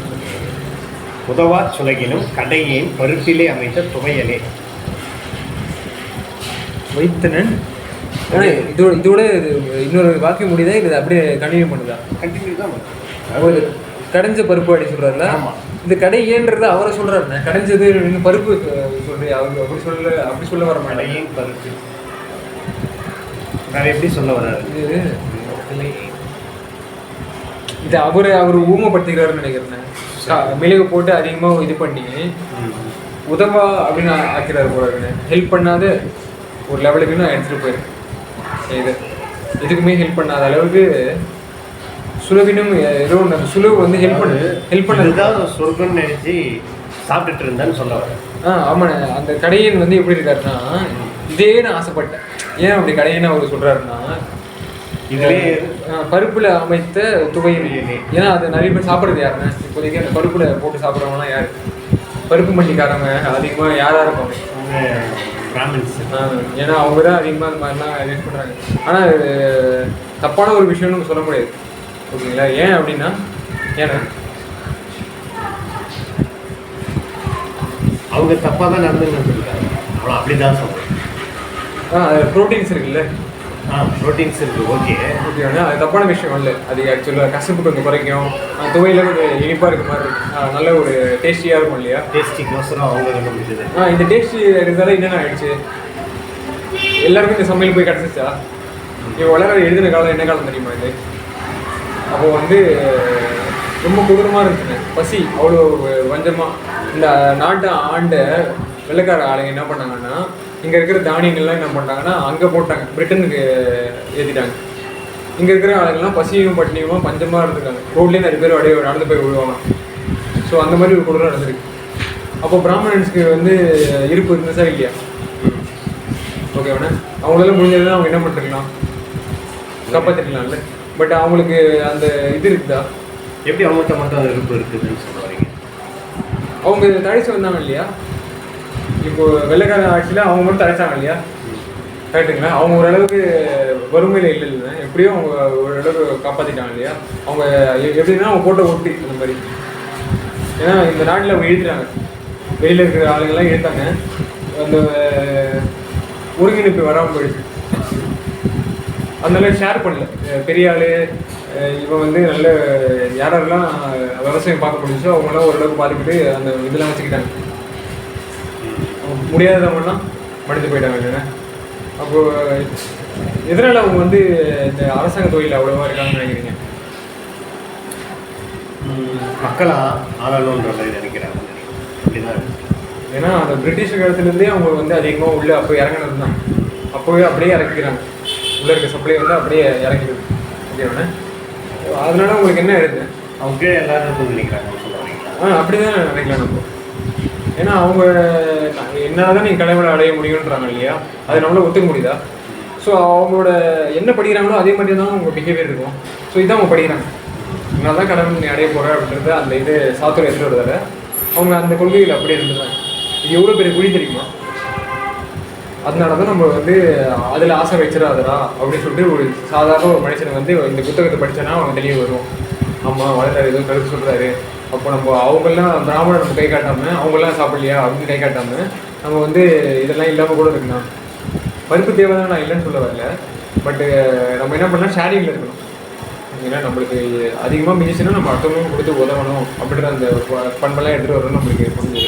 உதவா சுலகினும் கடையின் பருப்பிலே அமைத்த துவையலே. வைத்தனன் இதோட இன்னொரு வாக்கியம் முடியுதா, இது அப்படியே கண்டினியூ பண்ணுதா? கண்டினியூ தான். அவர் கடைஞ்ச பருப்பு அப்படி சொல்றாருல. ஆமாம், இந்த கடை ஏன்றது அவரை சொல்றாருண்ணே. கடைஞ்சது இன்னும் பருப்பு சொல்றீங்க, அவங்க அப்படி சொல்ல வர மாட்டேன். கடையின் பருப்பு வேற எப்படி சொல்ல வர்றாரு? இது அவர் ஊமைப்படுத்திக்கிறாருன்னு நினைக்கிறேன். மிளகு போட்டு அதிகமாக இது பண்ணி உதவா அப்படின்னு ஆக்கிறாரு போறாருன்னு. ஹெல்ப் பண்ணாத ஒரு லெவலுக்கு நான் எடுத்துகிட்டு போயிருக்கேன். இது எதுக்குமே ஹெல்ப் பண்ணாத அளவுக்கு சுலவினும் ஏதோ ஒன்று அந்த சுலவு வந்து ஹெல்ப் பண்ணதான் சொர்க்கம்னு நினைச்சு சாப்பிட்டுட்டு இருந்தேன்னு சொல்ல வரேன். ஆமாண்ணே, அந்த கடையன் வந்து எப்படி இருக்காருன்னா, இதே நான் ஆசைப்பட்டேன். ஏன் அப்படி கடையன்னு அவர் சொல்றாருன்னா, இதுலேயே பருப்புல அமைத்த துவையல். ஏன்னா அது நிறைய பேர் சாப்பிட்றது யாருண்ணே இப்போதைக்கு அந்த பருப்புல போட்டு சாப்பிட்றவங்களாம் யாரு? பருப்பு மண்டிக்காரங்க அதிகமாக யாராக இருப்பாங்க, பிராமின்ஸ். ஏன்னா அவங்க தான் அதிகமாக அந்த மாதிரிலாம் யூஸ் பண்ணுறாங்க. ஆனால் தப்பான ஒரு விஷயம்னு நம்ம சொல்ல முடியாது. ஓகேங்களா, ஏன் அப்படின்னா, ஏன்னா அவங்க தப்பாக தான் நடந்துன்னு சொல்லியிருக்காங்க. அவ்வளோ அப்படி தான் சொல்கிறேன். அதில் ப்ரோட்டீன்ஸ் இருக்குல்ல, ப்ரோட்டீன்ஸ் இருக்குது. ஓகேண்ணா, அது தப்பான விஷயம் இல்லை. அது ஆக்சுவலாக கசப்பு கொஞ்சம் குறைக்கும். துவையில் கொஞ்சம் இனிப்பாக இருக்க மாதிரி இருக்கும், நல்ல ஒரு டேஸ்டியாக இருக்கும் இல்லையா? டேஸ்டிக்கோசரம் அவங்க கண்டுபிடிச்சது. இந்த டேஸ்டி இருந்தாலும் என்னென்ன ஆயிடுச்சு, எல்லாருக்கும் இந்த சமையல் போய் கிடச்சிச்சா? இவன் வளர எழுதின காலம் என்ன காலம் தெரியுமா இது? அப்போ வந்து ரொம்ப கொடூரமாக இருந்துச்சுங்க. பசி அவ்வளோ வஞ்சமாக. இந்த நாட்டை ஆண்ட வெள்ளைக்கார ஆளுங்க என்ன பண்ணாங்கன்னா, இங்கே இருக்கிற தானியங்கள்லாம் என்ன பண்ணுறாங்கன்னா அங்கே போட்டாங்க, பிரிட்டனுக்கு ஏற்றிட்டாங்க. இங்கே இருக்கிற ஆளுங்கள்லாம் பசியும் பட்டினியுமா பஞ்சமாக இருந்திருக்காங்க. ரோட்லேயே நிறைய பேர் அப்படியே நடந்து போய் விழுவாங்க. ஸோ அந்த மாதிரி ஒரு கொடூரம் நடந்திருக்கு. அப்போ பிராமணன்ஸ்க்கு வந்து இருப்பு இருந்துச்சா இல்லையா? ஓகேவாண்ணே, அவங்களால முடிஞ்சதுன்னா அவங்க என்ன பண்ணிருக்கலாம், காப்பாற்றிருக்கலாம்ல. பட் அவங்களுக்கு அந்த இது இருக்குதா? எப்படி அவங்கள்ட்ட மட்டும் அந்த இருப்பு இருக்குதுன்னு சொல்ல வரீங்க? அவங்க தழைச்சி வந்தாங்க இல்லையா? இப்போ வெள்ளைக்கார ஆட்சியில் அவங்க மட்டும் தழைச்சாங்க இல்லையா? கரெக்டுங்களா? அவங்க ஓரளவுக்கு வறுமையில் இல்லை, எப்படியும் அவங்க ஓரளவுக்கு காப்பாற்றிட்டாங்க இல்லையா? அவங்க எப்படின்னா அவங்க போட்ட ஒட்டி அந்த மாதிரி. ஏன்னா இந்த நாட்டில் அவங்க இழுத்துட்டாங்க, வெளியில் இருக்கிற ஆளுங்கள்லாம் இழுத்தாங்க. அந்த ஒருங்கிணைப்பு வராமல் போயிடுச்சு. அதனால ஷேர் பண்ணல. பெரிய ஆள் இவன் வந்து நல்ல யாரெல்லாம் விவசாயம் பார்க்க முடிஞ்சோ அவங்களாம் ஓரளவுக்கு பார்த்துக்கிட்டு அந்த இதெல்லாம் வச்சுக்கிட்டாங்க. முடியாதவங்கலாம் மடிந்து போயிட்டாங்க இல்லைன்னா. அப்போது எதனால் அவங்க வந்து இந்த அரசாங்க தொழில் அவ்வளோவா இருக்காங்கன்னு நினைக்கிறீங்க? மக்களாக ஆளணுன்ற மாதிரி நினைக்கிறாங்க. அப்படிதான் இருக்கு. ஏன்னா அந்த பிரிட்டிஷ் காலத்துலேருந்தே அவங்க வந்து அதிகமாக உள்ளே அப்போ இறங்கினது தான். அப்போவே அப்படியே இறக்கிக்கிறாங்க. உள்ளே இருக்க சப்ளை வந்து அப்படியே இறங்கிடுது. ஓகேவாண்ணே? அதனால உங்களுக்கு என்ன ஆயிடுது? அவங்க கீழே எல்லாரும் இருக்குன்னு நினைக்கிறாங்க சொல்லுவாங்க. அப்படி தான் நினைக்கலாம் நம்ம. ஏன்னா அவங்க என்னதான் நீங்கள் கடவுளை அடைய முடியுன்றாங்க இல்லையா, அதை நம்மளால ஒத்துக்க முடியுதா? ஸோ அவங்களோட என்ன படிக்கிறாங்களோ அதே மாதிரி தான் அவங்க பிஹேவியர் இருக்கும். ஸோ இதான் அவங்க படிக்கிறாங்க. என்ன தான் கடவுள் நீ அடைய போகிற அப்படின்றது அந்த இது சாத்துரம் எடுத்துகிட்டு வருதால அவங்க அந்த கொள்கைகள் அப்படியே இருந்துதான். இது எவ்வளோ பெரிய குழி தெரியுமா? அதனால தான் நம்ம வந்து அதில் ஆசை வச்சிடாதரா அப்படின்னு சொல்லிட்டு ஒரு சாதாரண ஒரு மனுஷனை வந்து இந்த புத்தகத்தை படித்தோன்னா அவங்க தெளிவு வரும். ஆமாம் வளர்றாரு ஏதோ கருத்து சொல்கிறாரு, அப்போ நம்ம அவங்கெல்லாம் பிராமணர் நம்ம கை காட்டாமல் அவங்கெல்லாம் சாப்பிடலையா அப்படின்னு கை காட்டாமல் நம்ம வந்து இதெல்லாம் இல்லாமல் கூட இருக்கணும். பருப்பு தேவை தான், நான் இல்லைன்னு சொல்ல வரல. பட்டு நம்ம என்ன பண்ணலாம், ஷேரிங்கில் இருக்கணும். ஏன்னா நம்மளுக்கு அதிகமாக மிஞ்சிச்சுன்னா நம்ம அடுத்தவங்களும் கொடுத்து உதவணும் அப்படின்ற அந்த பண்பெல்லாம் எடுத்துகிட்டு வரணும் நம்மளுக்கு புரிஞ்சு.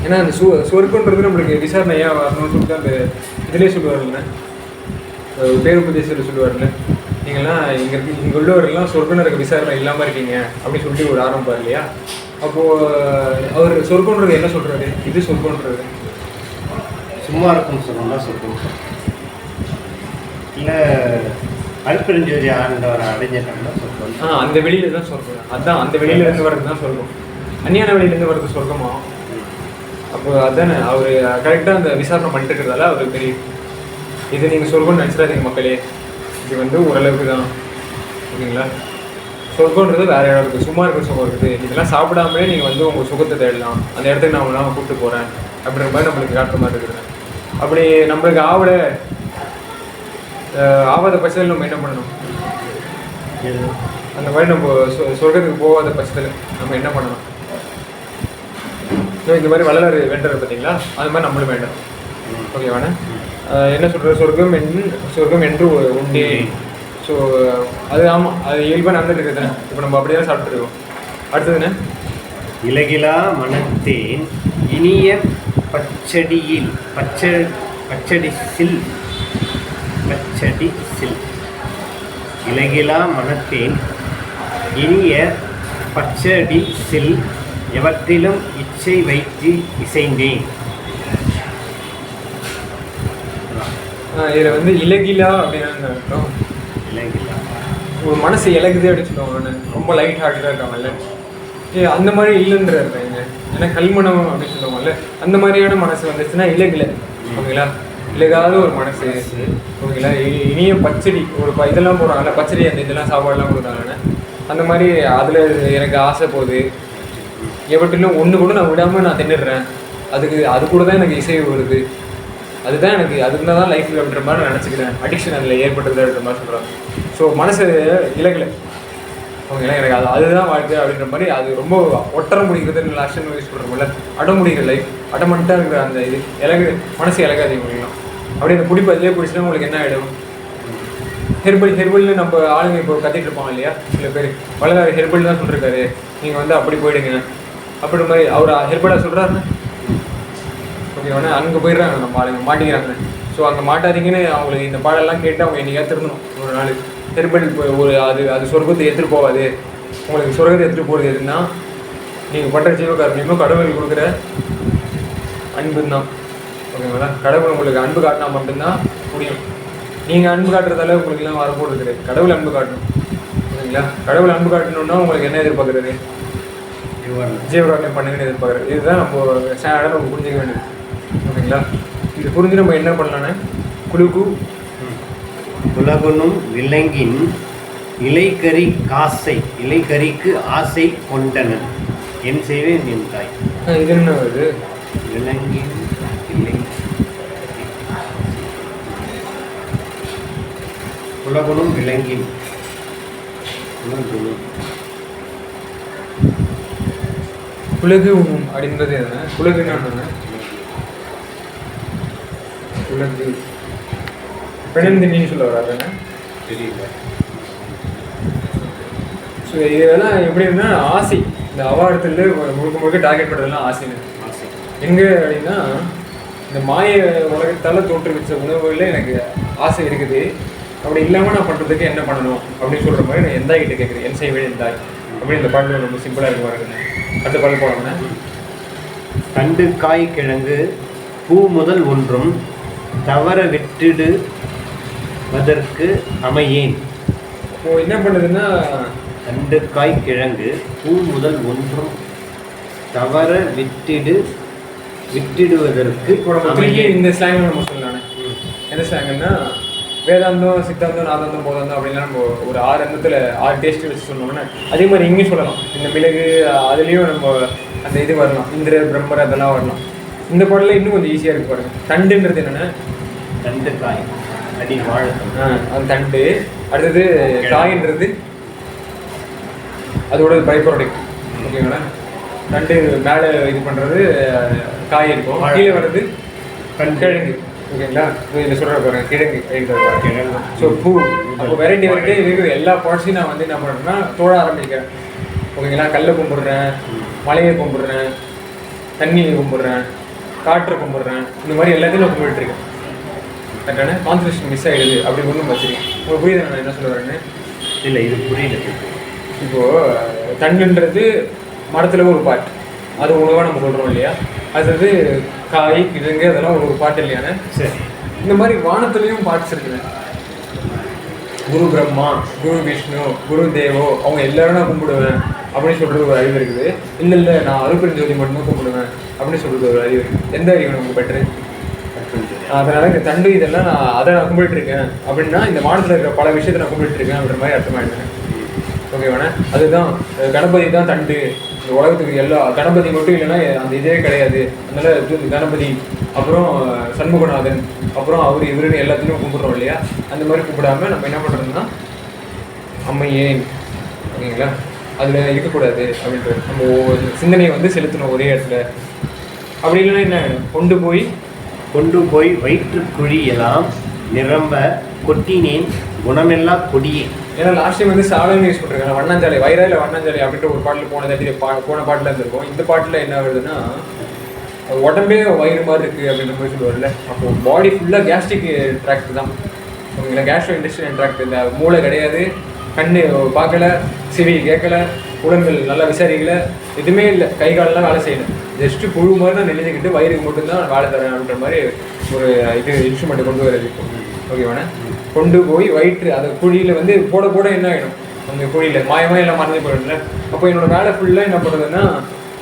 ஏன்னா அந்த சொர்க்கன்றது நம்மளுக்கு விசாரணையாக வரணும்னு சொல்லிட்டு அந்த இதிலே சொல்லுவாருல்ல, பேருபதேசத்தில் சொல்லுவார்ல, நீங்கள்லாம் இங்கே உள்ளவரெல்லாம் சொர்க்கம் இருக்க விசாரணை இல்லாமல் இருக்கீங்க அப்படின்னு சொல்லிட்டு ஒரு ஆரம்பிப்பார் இல்லையா. அப்போது அவர் சொர்க்கன்றது என்ன சொல்கிறாரு? இது சொர்க்கன்றது சும்மா இருக்கும் சொல்லணும்னா சொர்க்கம். இல்லை அல்பெருஞ்சோதி ஆண்டவரை அடைஞ்சிட்டோம்னா சொர்க்கம். அந்த வெளியில தான் சொர்க்கம். அதுதான் அந்த வெளியிலேருந்து வர்றது தான் சொர்க்கம். அந்நியான வெளியிலேருந்து வர்றது சொர்க்கமா? அப்போ அதுதானே அவர் கரெக்டாக அந்த விசாரணை பண்ணிட்டு இருக்கிறதால அவருக்கு தெரியும். இது நீங்கள் சொர்க்கம்னு நினச்சிடாதீங்க மக்களே, இது வந்து ஓரளவுக்கு தான். ஓகேங்களா? சொர்க்கன்றது வேற இடம் இருக்குது, சும்மா இருக்கிற சுகம் இருக்குது. இதெல்லாம் சாப்பிடாமலே நீங்கள் வந்து உங்கள் சுகத்தை தேடலாம். அந்த இடத்துக்கு நான் உங்களால் கூப்பிட்டு போகிறேன் அப்படின்ற மாதிரி நம்மளுக்கு காட்டுற மாதிரி இருக்குது. அப்படி நம்மளுக்கு ஆவாத பட்சத்தில் நம்ம என்ன பண்ணணும்? அந்த மாதிரி நம்ம சொர்க்கத்துக்கு போகாத பட்சத்தில் நம்ம என்ன பண்ணணும்? ஸோ இந்த மாதிரி வள்ளலார் வேண்டது பார்த்தீங்களா, அது மாதிரி நம்மளும் வேண்டாம். ஓகேவாண்ணே? என்ன சொல்கிறது, சொர்க்கம் என்று உண்டே. ஸோ அது ஆமாம், அது இயல்பாக நடந்துட்டு இருக்குது. இப்போ நம்ம அப்படியே தான் சாப்பிட்டுருக்கோம். அடுத்ததுண்ணே, இலகிலா மனத்தேன் இனிய பச்சடியில் பச்சடி சில் இலகிலா மனத்தேன் இனிய பச்சடி சில் எவற்றிலும் இச்சை வைத்து இசைந்தேன். இதில் வந்து இலகிலா அப்படின்னு அர்த்தம். இலகிலா ஒரு மனசு இலகுது அப்படின்னு சொல்லுவாங்க. ரொம்ப லைட் ஹார்ட்டடாக இருக்காங்கல்ல, அந்த மாதிரி இல்லைன்ற இருக்காங்க. ஏன்னா கல்மணம் அப்படின்னு சொல்லுவாங்கல்ல, அந்த மாதிரியான மனசு வந்துச்சுன்னா இலகுல. ஓகேங்களா? இலகாத ஒரு மனசு. ஓகேங்களா? இனிய பச்சடி ஒரு இதெல்லாம் போடுறாங்கல்ல, பச்சடி அந்த இதெல்லாம் சாப்பாடுலாம் கொடுக்குறாங்கன்னு, அந்த மாதிரி அதில் எனக்கு ஆசை போகுது. எவற்றிலும் ஒன்று கூட நான் விடாமல் நான் தின்னுடுறேன். அது கூட தான் எனக்கு இசை வருது. அதுதான் எனக்கு அதுக்கு தான் லைஃப் அப்படின்ற மாதிரி நான் நினச்சிக்கிறேன். அடிக்ஷன் அதில் ஏற்படுறது அப்படின்ற மாதிரி சொல்கிறேன். ஸோ மனசு இலகலை. ஓகேங்களா? எனக்கு அதுதான் வாழ்க்கை அப்படின்ற மாதிரி அது ரொம்ப ஒட்டரை முடிக்கிறது ஆக்ஷன் யூஸ் பண்ணுறோம்ல, அடம் முடிக்கிற லைஃப் அடமண்ட்டாக இருக்கிற அந்த இது மனசு இலகாது முடிக்கலாம். அப்படியே அந்த பிடிப்பு அதிலே பிடிச்சினா உங்களுக்கு என்ன ஆகிடும்? ஹெர்பல்னு நம்ம ஆளுங்க இப்போ கத்திட்டு இருப்பாங்க இல்லையா, சில பேர் வள்ளலார் ஹெர்பல் தான் சொல்லியிருக்காரு, நீங்கள் வந்து அப்படி போயிடுங்க அப்படின்ற மாதிரி அவர் ஹெர்பலாக சொல்கிறாருன்னு. ஓகேவாண்ணே? அங்கே போயிடுறாங்க நம்ம ஆளுங்க, மாட்டிக்கிறாங்க. ஸோ அங்கே மாட்டாதீங்கன்னு அவங்களுக்கு இந்த பாடெல்லாம் கேட்டு அவங்க என்னைக்கு திருந்தணும். ஒரு நாள் ஹெர்பல் ஒரு அது சொர்க்கத்தை எடுத்துகிட்டு போகாது. உங்களுக்கு சொர்க்கத்தை எடுத்துகிட்டு போகிறது எதுன்னா நீங்கள் பண்ணுற ஜீவகாரணியமோ கடவுள் கொடுக்குற அன்பு தான். ஓகேங்களா? கடவுள் உங்களுக்கு அன்பு காட்டினா மட்டும்தான் முடியும். நீங்கள் அன்பு காட்டுறதால உங்களுக்குலாம் வரப்போகிறது கிடையாது. கடவுள் அன்பு காட்டணும். ஓகேங்களா? கடவுள் அன்பு காட்டணுன்னா உங்களுக்கு என்ன எதிர்பார்க்குறது? ஜீவகாரணியம் பண்ணுங்கன்னு எதிர்பார்க்குறது. இதுதான் நம்ம ஸ்டாண்டர்டாக நம்ம புரிஞ்சிக்க வேண்டியது. ஓகேங்களா? இது புரிஞ்சு நம்ம என்ன பண்ணலான்னு, குழுக்கு உலகுனும் விலங்கின் இலைக்கறிக்கு ஆசை கொண்டனன் என் செய்வேன் என் தாய். இது என்ன வருது? விலங்கின் இலை உலகுனும் விலங்கின் உலகு அப்படின்றது என்ன? உலகுன்னு என்ன? உலகு பெணந்தின்னு சொல்ல வராதுன்னு தெரியல. ஸோ இதெல்லாம் எப்படின்னா ஆசை. இந்த அவார்டத்துல முழுக்க டார்கெட் பண்ணுறதுலாம் ஆசைன்னு. எங்கே அப்படின்னா இந்த மாய உலகத்தால் தோற்றுவிச்ச உணவுகளில் எனக்கு ஆசை இருக்குது. அப்படி இல்லாமல் நான் பண்ணுறதுக்கு என்ன பண்ணணும் அப்படின்னு சொல்கிற மாதிரி நான் எந்தாய்கிட்ட கேட்குறேன். என் செய்வேன் எந்தாய். அப்படின்னு இந்த பாடல் ரொம்ப சிம்பிளாக இருக்கு பாருங்க. அடுத்த பாடல் போனோம்னா தண்டு காய் கிழங்கு பூ முதல் ஒன்றும் தவற விட்டுடுவதற்கு அமையேன். இப்போ என்ன பண்ணுதுன்னா தண்டு காய் கிழங்கு பூ முதல் ஒன்றும் தவற விட்டுடுவதற்கு இப்போ நம்ம திருப்பி இந்த ஸ்லாங் நம்ம சொல்லலானே. எந்த ஸ்லாங்குன்னா வேதாந்தம், சித்தாந்தம், நாதாந்தம், போதாந்தம் அப்படின்லாம் நம்ம ஒரு 6 எண்ணத்தில் 6 டேஸ்ட் வச்சு சொன்னோம்னா அதே மாதிரி இங்கேயும் சொல்லலாம். இந்த மிளகு அதுலேயும் நம்ம அந்த இது வரலாம், இந்திர பிரம்மர் அதெல்லாம் வரலாம். இந்த பாடலில் இன்னும் கொஞ்சம் ஈஸியாக இருக்கு பாருங்க. தண்டுன்றது என்னென்னா தண்டு காய் அடி வாழை அந்த தண்டு. அடுத்தது காயின்றது அதோட பை ப்ராடக்ட். ஓகேங்களா? தண்டு மேலே இது பண்ணுறது காய் இருக்கும், கீழே வர்றது கிழங்கு. ஓகேங்களா? இதில் சொல்கிற பாருங்க கிழங்கு கிழங்கு. ஸோ பூ அப்போ வெரைட்டி இருக்கிற எல்லா பார்ட்ஸையும் நான் வந்து என்ன பண்ணுறேன்னா தோட ஆரம்பிக்கிறேன். ஓகேங்களா? கல்லை கும்பிட்றேன், மலையை கும்பிட்றேன், தண்ணியை கும்பிட்றேன், காற்றை கும்பிட்றேன். இந்த மாதிரி எல்லாத்தையும் நான் கும்பிட்டுருக்கேன். கரெக்டான கான்சன்ட்ரேஷன் மிஸ் ஆகிடுது அப்படி ஒன்றும் வச்சுருக்கேன். உங்களுக்கு புரியுது நான் என்ன சொல்ல வரேன்னு? இல்லை, இது புரியல. இப்போது தண்டுன்றது மரத்தில் ஒரு பாட்டு, அது உணவாக நம்ம சொல்கிறோம் இல்லையா? அது காய் கிழங்கு அதெல்லாம் ஒரு பாட்டு இல்லையானே? சரி. இந்த மாதிரி வானத்துலேயும் பாட்ஸ் இருக்குங்க. குரு பிரம்மா, குரு விஷ்ணு, குரு தேவோ அவங்க எல்லாரும் நான் கும்பிடுவேன் அப்படின்னு சொல்கிறது ஒரு அறிவு இருக்குது. இல்லை நான் அருப்பெருஞ்சோதி மட்டும் கும்பிடுவேன் அப்படின்னு சொல்கிறது ஒரு அறிவு இருக்குது. எந்த அறிவு நமக்கு பெட்ரு? அதனால் இந்த தண்டு இதெல்லாம் நான் கும்பிட்டுருக்கேன் அப்படின்னா இந்த வானத்தில் இருக்கிற பல விஷயத்தை நான் கும்பிட்டுருக்கேன் அப்படின்ற மாதிரி அர்த்தமாயிடுவேன். ஓகேவானே? அதுதான் கணபதி தான் தண்டு. இந்த உலகத்துக்கு எல்லா கணபதி மட்டும் இல்லைன்னா அந்த இதே கிடையாது. அதனால் கணபதி, அப்புறம் சண்முகநாதன், அப்புறம் அவர் இவருன்னு எல்லாத்தையும் கும்பிட்றோம் இல்லையா? அந்த மாதிரி கும்பிடாமல் நம்ம என்ன பண்ணுறோம்னா அம்மையேன். ஓகேங்களா? அதில் இருக்கக்கூடாது அப்படின்றது நம்ம சிந்தனையை வந்து செலுத்தணும் ஒரே இடத்துல. அப்படி இல்லைன்னா என்ன கொண்டு போய் வயிற்றுக்குழி எல்லாம் நிரம்ப கொட்டினேன் குணமெல்லாம் கொடியே. ஏன்னா லாஸ்ட் டைம் வந்து சாலைன்னு யூஸ் பண்ணிருக்காங்க. வண்ணாஞ்சாலை, வயிறாயில் வண்ணாஞ்சாலை அப்படின்ற ஒரு பாட்டில் போன பாட்டில் இருந்திருக்கும். இந்த பாட்டில் என்ன ஆகுதுன்னா உடம்பே வயிறு மாதிரி இருக்குது அப்படின்ற மாதிரி சொல்லுவார்ல. அப்போ பாடி ஃபுல்லாக கேஸ்ட்ரிக் ட்ராக்ட் தான். ஓகேங்களா? Gastrointestinal tract. இந்த மூளை கிடையாது, கண் பார்க்கல, செவி கேட்கல, உடம்புகள் நல்லா விசாரிக்கல, எதுவுமே இல்லை, கை காலெல்லாம் வேலை செய்யணும். ஜஸ்ட்டு புழு மாதிரி நான் நெளிஞ்சிக்கிட்டு வயிறுக்கு மட்டும்தான் வேலை தரேன் அப்படின்ற மாதிரி ஒரு இது இன்ஸ்ட்ருமெண்ட்டை கொண்டு வரது. ஓகேவானே? கொண்டு போய் வயிற்று அந்த குழியில் வந்து போட என்ன ஆகிடும், அந்த குழியில் மாயமாக எல்லாம் மறந்து போயிடும்ல. அப்போ என்னோடய வேலை ஃபுல்லாக என்ன பண்ணுறதுன்னா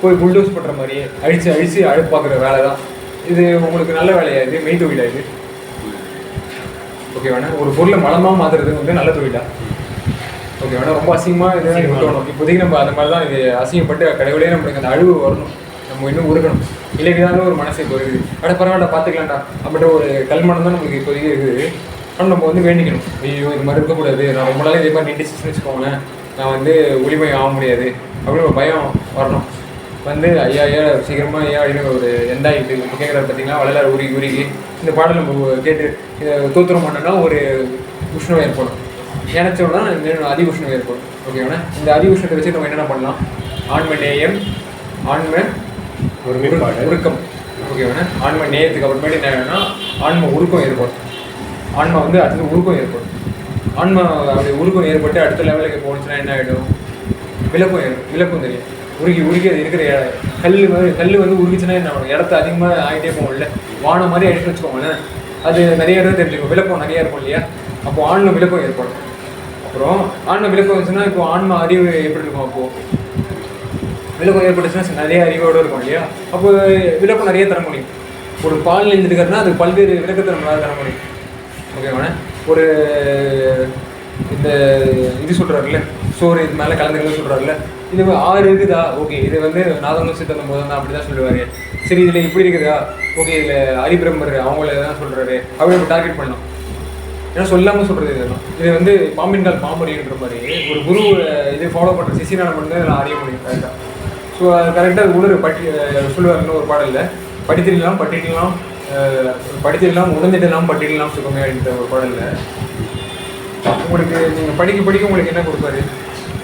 போய் புல்டோஸ் பண்ணுற மாதிரி அழிச்சு அழுப்பாக்குற வேலை தான் இது. உங்களுக்கு நல்ல வேலையா இது? மெய் தொழிலா இது? ஓகேவானே? ஒரு பொருளை மலமாக மாற்றுறது வந்து நல்ல தொழிலா? ஓகேவானே? ரொம்ப அசிங்கமாக இது விட்டணும். இப்போதைக்கு நம்ம அந்த மாதிரி தான் இது அசிங்கப்பட்டு கடவுளே நம்மளுக்கு அந்த அழிவு வரணும், நம்ம இன்னும் உருக்கணும். இல்லைக்குதான ஒரு மனசு இப்போ இருக்குது. பரவாயில்ல பார்த்துக்கலாம்டா அப்படின்ற ஒரு கல்மனம் தான் நம்மளுக்கு இப்போதைக்கு இருக்குது. ஆனால் நம்ம வந்து வேண்டிக்கணும், ஐயோ இது மாதிரி இருக்கக்கூடாது, நான் ரொம்ப நாள் இதே மாதிரி நின்றுச்சுன்னு வச்சுக்கோங்களேன், நான் வந்து ஒளிமை ஆக முடியாது அப்படின்னு ஒரு பயம் வரணும். வந்து ஐயா சீக்கிரமாக ஐயா அப்படின்னு ஒரு எந்தாயிட்டு இப்போ கேட்குறாரு பார்த்தீங்கன்னா வள்ளலார் உருகி இந்த பாடல் நம்ம கேட்டு இதை தோத்திரம் பண்ணோன்னா ஒரு உஷ்ணம் ஏற்படும். நினைச்சோம்னா அதி உஷ்ணம் ஏற்படும். ஓகேவானே? இந்த அதி உஷ்ணத்தை வச்சு நம்ம என்னென்ன பண்ணலாம்? ஆன்ம நேயம், ஆன்ம உருக்கம். ஓகேவானே? ஆன்ம நேயத்துக்கு அப்புறமேட்டு என்ன ஆகிடும்னா ஆன்ம உருக்கம் ஏற்படும். ஆன்மா வந்து அடுத்தது உருக்கம் ஏற்படும். ஆன்மா அப்படி உருக்கம் ஏற்பட்டு அடுத்த லெவலுக்கு போணுச்சுன்னா என்ன ஆகிடும்? விளக்கம் தெரியும். உருக்கி அது இருக்கிற கல் வந்து உருகிச்சுன்னா என்ன ஆகும்? இடத்த அதிகமாக ஆகிட்டே போகும்ல. வானம் மாதிரி எடுத்து வச்சுக்கோங்களேன், அது நிறைய இடத்துல தெரிஞ்சுக்கும். விளக்கம் நிறையா இருக்கும் இல்லையா? அப்போது ஆன்ம விளக்கம் ஏற்படும். அப்புறம் ஆன்ம விளக்கம் வந்துச்சுன்னா இப்போ ஆன்ம அறிவு எப்படி இருக்கும்? அப்போது விளக்கம் ஏற்பட்டுச்சுன்னா நிறைய அறிவோடு இருக்கும் இல்லையா? அப்போ விளக்கம் நிறைய தர முடியும். ஒரு பால் எழுதிருக்காருன்னா அது பல்வேறு விளக்கத்தை நம்மளால் தர முடியும். ஓகேவானே? ஒரு இந்த இது சொல்கிறாருல்ல, சோறு இது மேலே கலந்துக்கிறது சொல்கிறாருல்ல, இது 6 இருக்குதா? ஓகே, இது வந்து நாதம் சித்தம் போதும் தான் அப்படி தான் சொல்லுவார். சரி, இதில் இப்படி இருக்குதா? ஓகே, இதில் ஹரிபிரம்மர் அவங்கள தான் சொல்கிறாரு அப்படி நம்ம டார்கெட் பண்ணலாம். ஏன்னா சொல்லாமல் சொல்கிறது இதெல்லாம். இது வந்து பாம்பின்கால் பாம்பறின்ற மாதிரி ஒரு குரு இது ஃபாலோ பண்ணுற சிசினால மட்டும்தான் இதில் அறிய முடியும் கரெக்டாக. ஸோ அது கரெக்டாக உணர் சொல்லுவாருன்னு ஒரு பாடலில் படித்திடலாம் உணர்ந்துடலாம் பட்டிடலாம் சுகமே அப்படின்ற ஒரு பாடலில் உங்களுக்கு நீங்கள் படிக்க உங்களுக்கு என்ன கொடுப்பாரு?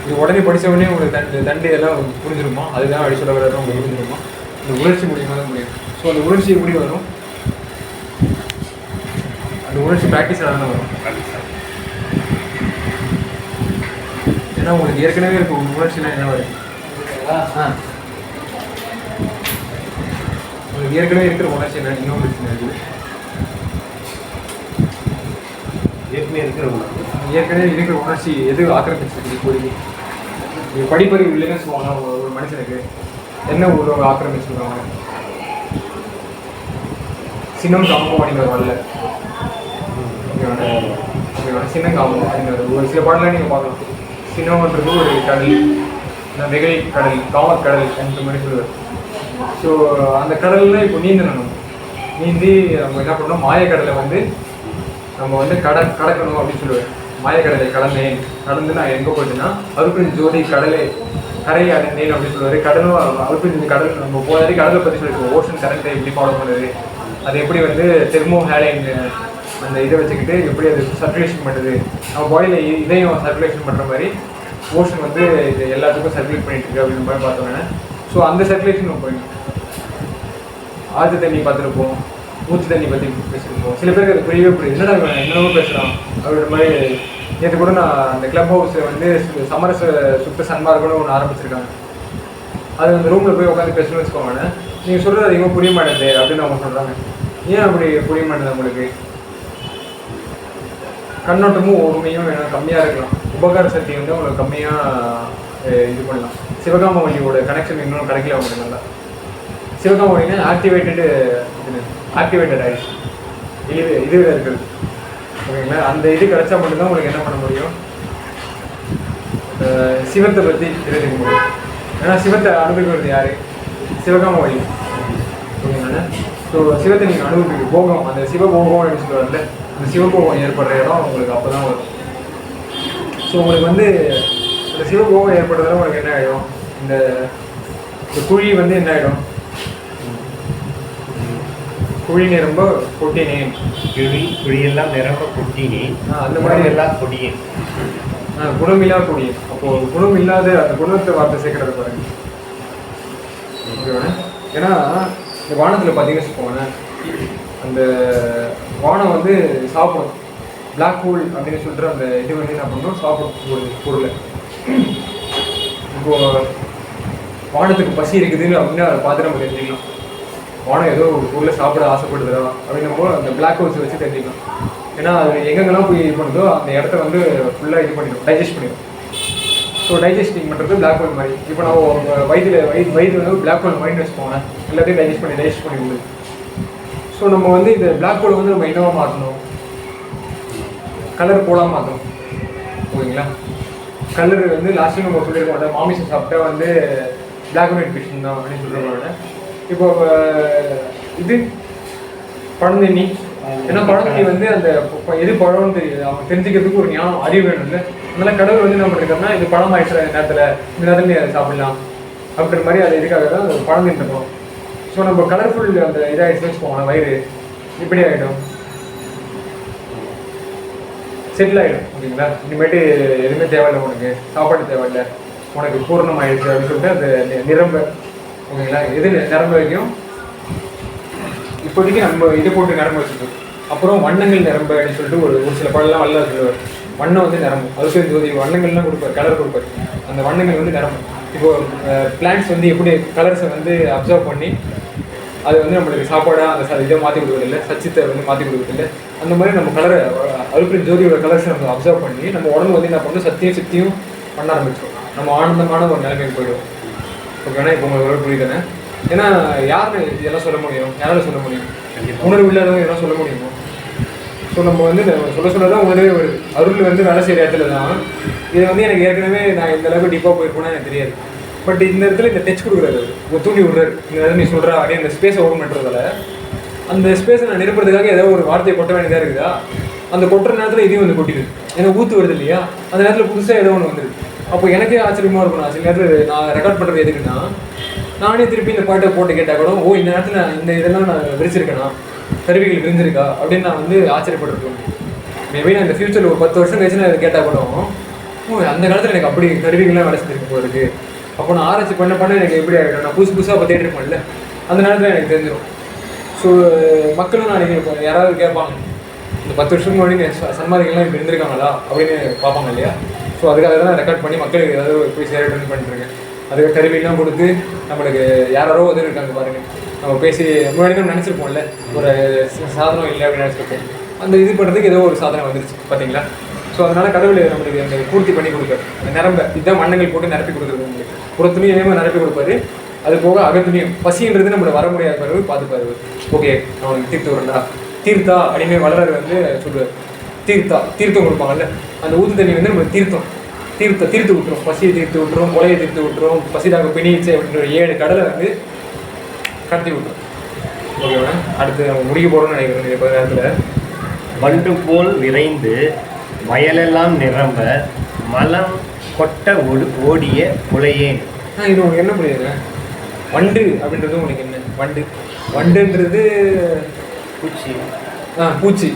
இது உடனே படித்தவொடனே உங்களுக்கு தண்டு எல்லாம் புரிஞ்சிருமா? அதுதான் அப்படி சொல்ல வர்றது உங்களுக்கு புரிஞ்சிருமா? இந்த உணர்ச்சி மூலியமாக தான் முடியும். ஸோ அந்த உணர்ச்சி எப்படி வரும்? அந்த உணர்ச்சி ப்ராக்டிஸாக தான் வரும். ஏன்னா உங்களுக்கு ஏற்கனவே இருக்க உணர்ச்சிலாம் என்ன வருது? உங்களுக்கு ஏற்கனவே இருக்கிற உணர்ச்சி என்ன இன்னொரு பிரச்சனை இருக்குது? ஏற்கனவே இருக்கிற உணர்ச்சி எது ஆக்கிரமிச்சிருக்கு இப்போதைக்கு? நீங்கள் படிப்பறிவு இல்லைன்னு சொல்லுவாங்க ஒரு மனுஷனுக்கு. என்ன ஒரு ஆக்கிரமிச்சிருக்காங்க? சின்னம் காமம் அப்படிங்கிற வரல. ஓகேவா? சின்னம் காமம் அப்படிங்கிற ஒரு சில பாடலாம் நீங்கள் பார்க்கலாம். சின்னம்ன்றது ஒரு கடல், வெகை கடல், காமக்கடல் அந்த மாதிரி சொல்லுவார். ஸோ அந்த கடலில் இப்போ நீந்தணும். நீந்தி நம்ம என்ன பண்ணணும், மாயக்கடலை வந்து நம்ம வந்து கடக்கணும் அப்படின்னு சொல்லுவார். மாயக்கடலை கடந்து நான் எங்கே போயிட்டுன்னா அருப்பின் ஜோதி கடலை கரையை அடைந்தேன் அப்படின்னு சொல்லுவார். கடலும் அருப்பின் கடல் நம்ம போதாடி கடலை பற்றி சொல்லியிருக்கோம். ஓஷன் கரண்ட்டை எப்படி ஃபாலோ பண்ணுறது, அது எப்படி வந்து தெர்மோ ஹேலைன் அந்த இதை வச்சுக்கிட்டு எப்படி அது சர்க்குலேஷன் பண்ணுது, நம்ம பாடியில் இதையும் சர்க்குலேஷன் பண்ணுற மாதிரி ஓஷன் வந்து இது எல்லாத்துக்கும் சர்க்குலேட் பண்ணிட்டு இருக்கு அப்படின்ற மாதிரி பார்த்தோன்னே. ஸோ அந்த சர்க்குலேஷன் நம்ம போயிடணும். ஆற்று தண்ணி பார்த்துருப்போம், மூச்சு தண்ணி பற்றி பேசியிருப்போம். சில பேருக்கு அது புரியவே என்னென்னவோ பேசுகிறான் அப்படின்ற மாதிரி. நேற்று கூட நான் அந்த கிளப் ஹவுஸை வந்து சமரச சுத்த சன்மார்க்கம்னு ஒன்று ஆரம்பிச்சிருக்காங்க. அது அந்த ரூமில் போய் உட்காந்து பேசணும்னு வச்சுக்கோங்க. நீங்கள் சொல்கிறது அதிகமாக புரிய மாட்டேது அப்படின்னு அவங்க சொல்கிறாங்க. ஏன் அப்படி புரிய மாட்டேது உங்களுக்கு? கண்ணோட்டமும் ஒருமையும் வேணும், கம்மியாக இருக்கலாம். உபகார சக்தி வந்து உங்களுக்கு கம்மியாக இது பண்ணலாம். சிவகாம வழியோட கனெக்ஷன் இன்னும் கிடைக்கல அவங்களுக்கு நல்லா. சிவகாம வழினா ஆக்டிவேட்டட் ஆயிடுச்சு, இது இருக்குது. ஓகேங்களா? அந்த இது கிடைச்சா மட்டும்தான் உங்களுக்கு என்ன பண்ண முடியும், சிவத்தை பற்றி தெரிஞ்சுக்க முடியும். ஏன்னா சிவத்தை அனுபவிக்கிறது யாரு? சிவகாம வழி. ஓகேங்களா? ஸோ சிவத்தை நீங்கள் அனுபவிக்க போகம், அந்த சிவபோகம் அப்படின்னு சொல்லுவாங்கல்ல, அந்த சிவபோகம் ஏற்படுற இடம் உங்களுக்கு அப்போ தான் வரும். ஸோ உங்களுக்கு வந்து இந்த சிவபோகம் ஏற்படுறதுல உங்களுக்கு என்ன ஆகிடும், இந்த குழி வந்து என்ன ஆகிடும், குழி நிரம்ப கொட்டினேன், குழியெல்லாம் நிரம்ப கொட்டினேன், அந்த மாதிரி எல்லாம் கொடியேன், குணமில்லா கொடியேன். அப்போது குணம் இல்லாத அந்த குணத்தை வார்த்தை சேர்க்கறது பாருங்க. ஓகேவா? ஏன்னா இந்த வானத்தில் பார்த்தீங்கன்னு வச்சுக்கோங்க, அந்த வானம் வந்து சாப்பிடும். பிளாக் ஹோல் அப்படின்னு சொல்லிட்டு அந்த இது வந்து என்ன பண்ணணும், சாப்பிடும் ஒரு பொருளை. இப்போ வானத்துக்கு பசி இருக்குதுன்னு அப்படின்னு அதை பார்த்து நம்ம தெரிஞ்சுக்கலாம். வானம் ஏதோ ஒரு பொருளை சாப்பிட ஆசைப்படுதா அப்படின்னப்போ அந்த பிளாக் ஹோல்ஸை வச்சு தெரிஞ்சுக்கலாம். ஏன்னா அது எங்கெங்கெல்லாம் போய் இது பண்ணுதோ அந்த இடத்த வந்து ஃபுல்லாக இது பண்ணிடும், டைஜஸ்ட் பண்ணிடும். ஸோ டைஜஸ்டிங் பண்ணுறது பிளாக் ஹோல் மாதிரி. இப்போ நான் வயிறு வந்து பிளாக் ஹோல் மைண்ட் வச்சுக்கோங்க, எல்லாத்தையும் டைஜஸ்ட் பண்ணி கொடுது. ஸோ நம்ம வந்து இந்த பிளாக் ஹோலை வந்து நம்ம என்னவா மாற்றணும், கலர் போலாக மாற்றணும். ஓகேங்களா? கலர் வந்து லாஸ்ட்டு நம்ம சொல்லியிருக்க மாட்டோம், மாமிசம் சாப்பிட்டா வந்து பிளாக் அண்ட் ஒயிட் விஷன் தான் அப்படின்னு சொல்கிறவங்களோட. இப்போ இது பழந்தண்ணி, ஏன்னா பழந்தண்ணி வந்து அந்த எது பழம்னு தெரியுது, அவங்க தெரிஞ்சுக்கிறதுக்கு ஒரு ஞானம் அறிவு வேணும் இல்லை. அதனால கடவுள் வந்து நம்ம இருக்கோம்னா இது பழம் ஆயிடுச்சு இந்த நேரத்தில் நீ அதை சாப்பிடலாம் அப்படின்ற மாதிரி அது இதுக்காக தான் அது பழம் தின்னுப்போம். ஸோ நம்ம கலர்ஃபுல் அந்த இதாகிடுச்சு வச்சுக்கோங்க, வயிறு இப்படி ஆகிடும், செட்டில் ஆகிடும். ஓகேங்களா? இனிமேட்டு எதுவுமே தேவையில்லை, உனக்கு சாப்பாடு தேவையில்லை, உனக்கு பூர்ணம் ஆயிடுச்சு அப்படின்னு சொல்லிட்டு அந்த நிரம்ப. ஓகேங்களா? எது நிரம்ப வைக்கும், இப்போதைக்கு நம்ம இதை போட்டு நிரம்ப வச்சுருக்கோம். அப்புறம் வண்ணங்கள் நிரம்ப அப்படின்னு சொல்லிட்டு ஒரு சில படம்லாம் வல்ல சொல்லுவார். வண்ணம் வந்து நிரம்பும், அதுக்கு ஜோதி வண்ணங்கள்லாம் கொடுப்பார், கலர் கொடுப்பார். அந்த வண்ணங்கள் வந்து நிரம்பும். இப்போது பிளான்ட்ஸ் வந்து எப்படி கலர்ஸை வந்து அப்சர்வ் பண்ணி அது வந்து நம்மளுக்கு சாப்பாடாக அந்த இதை மாற்றி கொடுக்குறதில்ல, சச்சித்தை வந்து மாற்றி கொடுக்குறதில்ல. அந்த மாதிரி நம்ம கலரை அருப்பின் ஜோதியோட கலர்ஸை நம்ம அப்சர்வ் பண்ணி நம்ம உடம்பு வந்து என்ன பண்ணணும், சத்தியும் பண்ண ஆரம்பிச்சிடும். நம்ம ஆனந்தமான ஒரு நிலைமைக்கு போயிடுவோம். ஓகேண்ணா? இப்போ உங்களுக்கு புரியுதுண்ணே. ஏன்னா யாருன்னு இதெல்லாம் சொல்ல முடியும், யாரால சொல்ல முடியும்? உணர்வு இல்லாதவங்க இதெல்லாம் சொல்ல முடியுமோ? ஸோ நம்ம வந்து சொல்ல தான் உணர்வே வருது. அருள் வந்து வேலை செய்கிற இடத்துல தான் இதை வந்து எனக்கு ஏற்கனவே நான் இந்த அளவுக்கு டீப்பாக போயிருப்போன்னா எனக்கு தெரியாது. பட் இந்த இடத்துல இந்த டச் கொடுக்குறாரு, தூண்டி விடுறாரு. இந்த இடத்துல நீ சொல்கிறா அப்படியே அந்த ஸ்பேஸை ஓப்பன் பண்ணுறதால அந்த ஸ்பேஸை நான் நிரப்புறதுக்காக ஏதாவது ஒரு வார்த்தையை கொட்ட வேண்டியதாக இருக்குதா, அந்த கொட்டுற நேரத்தில் இதையும் வந்து கொட்டிடுது. ஏன்னா ஊற்று வருது இல்லையா, அந்த நேரத்தில் புதுசாக ஏதோ ஒன்று வந்துடுது. அப்போ எனக்கே ஆச்சரியமாக இருக்கும். நான் சில நேரத்தில் நான் ரெக்கார்ட் பண்ணுறது எதுக்குன்னா, நானே திருப்பி இந்த பாட்டை போட்டு கேட்டால் கூட ஓ இந்த நேரத்தில் இந்த இதெல்லாம் நான் விரிச்சிருக்கேனா, கருவிகள் விரிஞ்சிருக்கா அப்படின்னு நான் வந்து ஆச்சரியப்பட்டிருக்கேன். மேபி நான் இந்த ஃபியூச்சரில் ஒரு 10 வருஷம் கழிச்சு நான் இதை கேட்டால் கூட ஓ அந்த காலத்தில் எனக்கு அப்படி கருவிகள்லாம் வேலை செஞ்சுருக்கு போல இருக்குது. அப்போ நான் ஆராய்ச்சி பண்ண எனக்கு எப்படி ஆகிடும், நான் புதுசாக அப்போ தேடிருப்பேன்ல, அந்த நேரத்தில் எனக்கு தெரிஞ்சிடும். ஸோ மக்களும் நாளைக்கு யாராவது கேட்பாங்க, இந்த 10 வருஷத்துக்கு முன்னாடி சன்மாதிகள்லாம் இப்படி இருந்திருக்காங்களா அப்படின்னு பார்ப்பாங்க இல்லையா. ஸோ ஸோ அதுக்காக தான் ரெக்கார்ட் பண்ணி மக்களுக்கு ஏதாவது போய் சேரட்டுன்னு பண்ணிட்டுருக்கேன். அதுக்கு கருவிலாம் கொடுத்து நம்மளுக்கு யாரோ உதவி இருக்காங்க பாருங்க, நம்ம பேசி முன்னாடி நம்ம நினச்சிருப்போம்ல ஒரு சாதனம் இல்லை அப்படின்னு நினச்சிருப்போம். அந்த இது பண்ணுறதுக்கு ஏதோ ஒரு சாதனம் வந்துருச்சு பார்த்தீங்களா. ஸோ அதனால் கடவுள் நம்மளுக்கு அந்த பூர்த்தி பண்ணி கொடுப்பாரு. அந்த நிரம்ப இதுதான் மண்ணங்கள் போட்டு நிரப்பி கொடுக்குறது. உங்களுக்கு புறத்துலையும் இதே மாதிரி நிரப்பி கொடுப்பாரு, அது போக அகத்துலையும். பசின்றது நம்மளை வர முடியாத பிறகு பார்த்துப்பாரு. ஓகே அவனுக்கு தீர்த்து வரண்டா தீர்த்தா அப்படின்னு வளராரு வந்து சொல்லுவார். தீர்த்தம் கொடுப்பாங்கல்ல, அந்த ஊத்து தண்ணி வந்து நம்மளுக்கு தீர்த்து விட்டுரும். பசியை தீர்த்து விட்டுரும், கொலையை தீர்த்து விட்டுரும், பசிதாக பிணிச்சு அப்படின்ற 7 கடலை வந்து கடத்தி விட்டுரும். ஓகேவா, அடுத்து நம்ம முடிக்க போகிறோம்னு நினைக்கிறேன். இப்போ நேரத்தில் வண்டு போல் நிறைந்து வயலெல்லாம் நிரம்ப மலம் கொட்ட ஓடிய புலையேன். இது உனக்கு என்ன புரியுதுங்க? வண்டு அப்படின்றது உனக்கு என்ன? வண்டுன்றது பூச்சி. பூச்சி.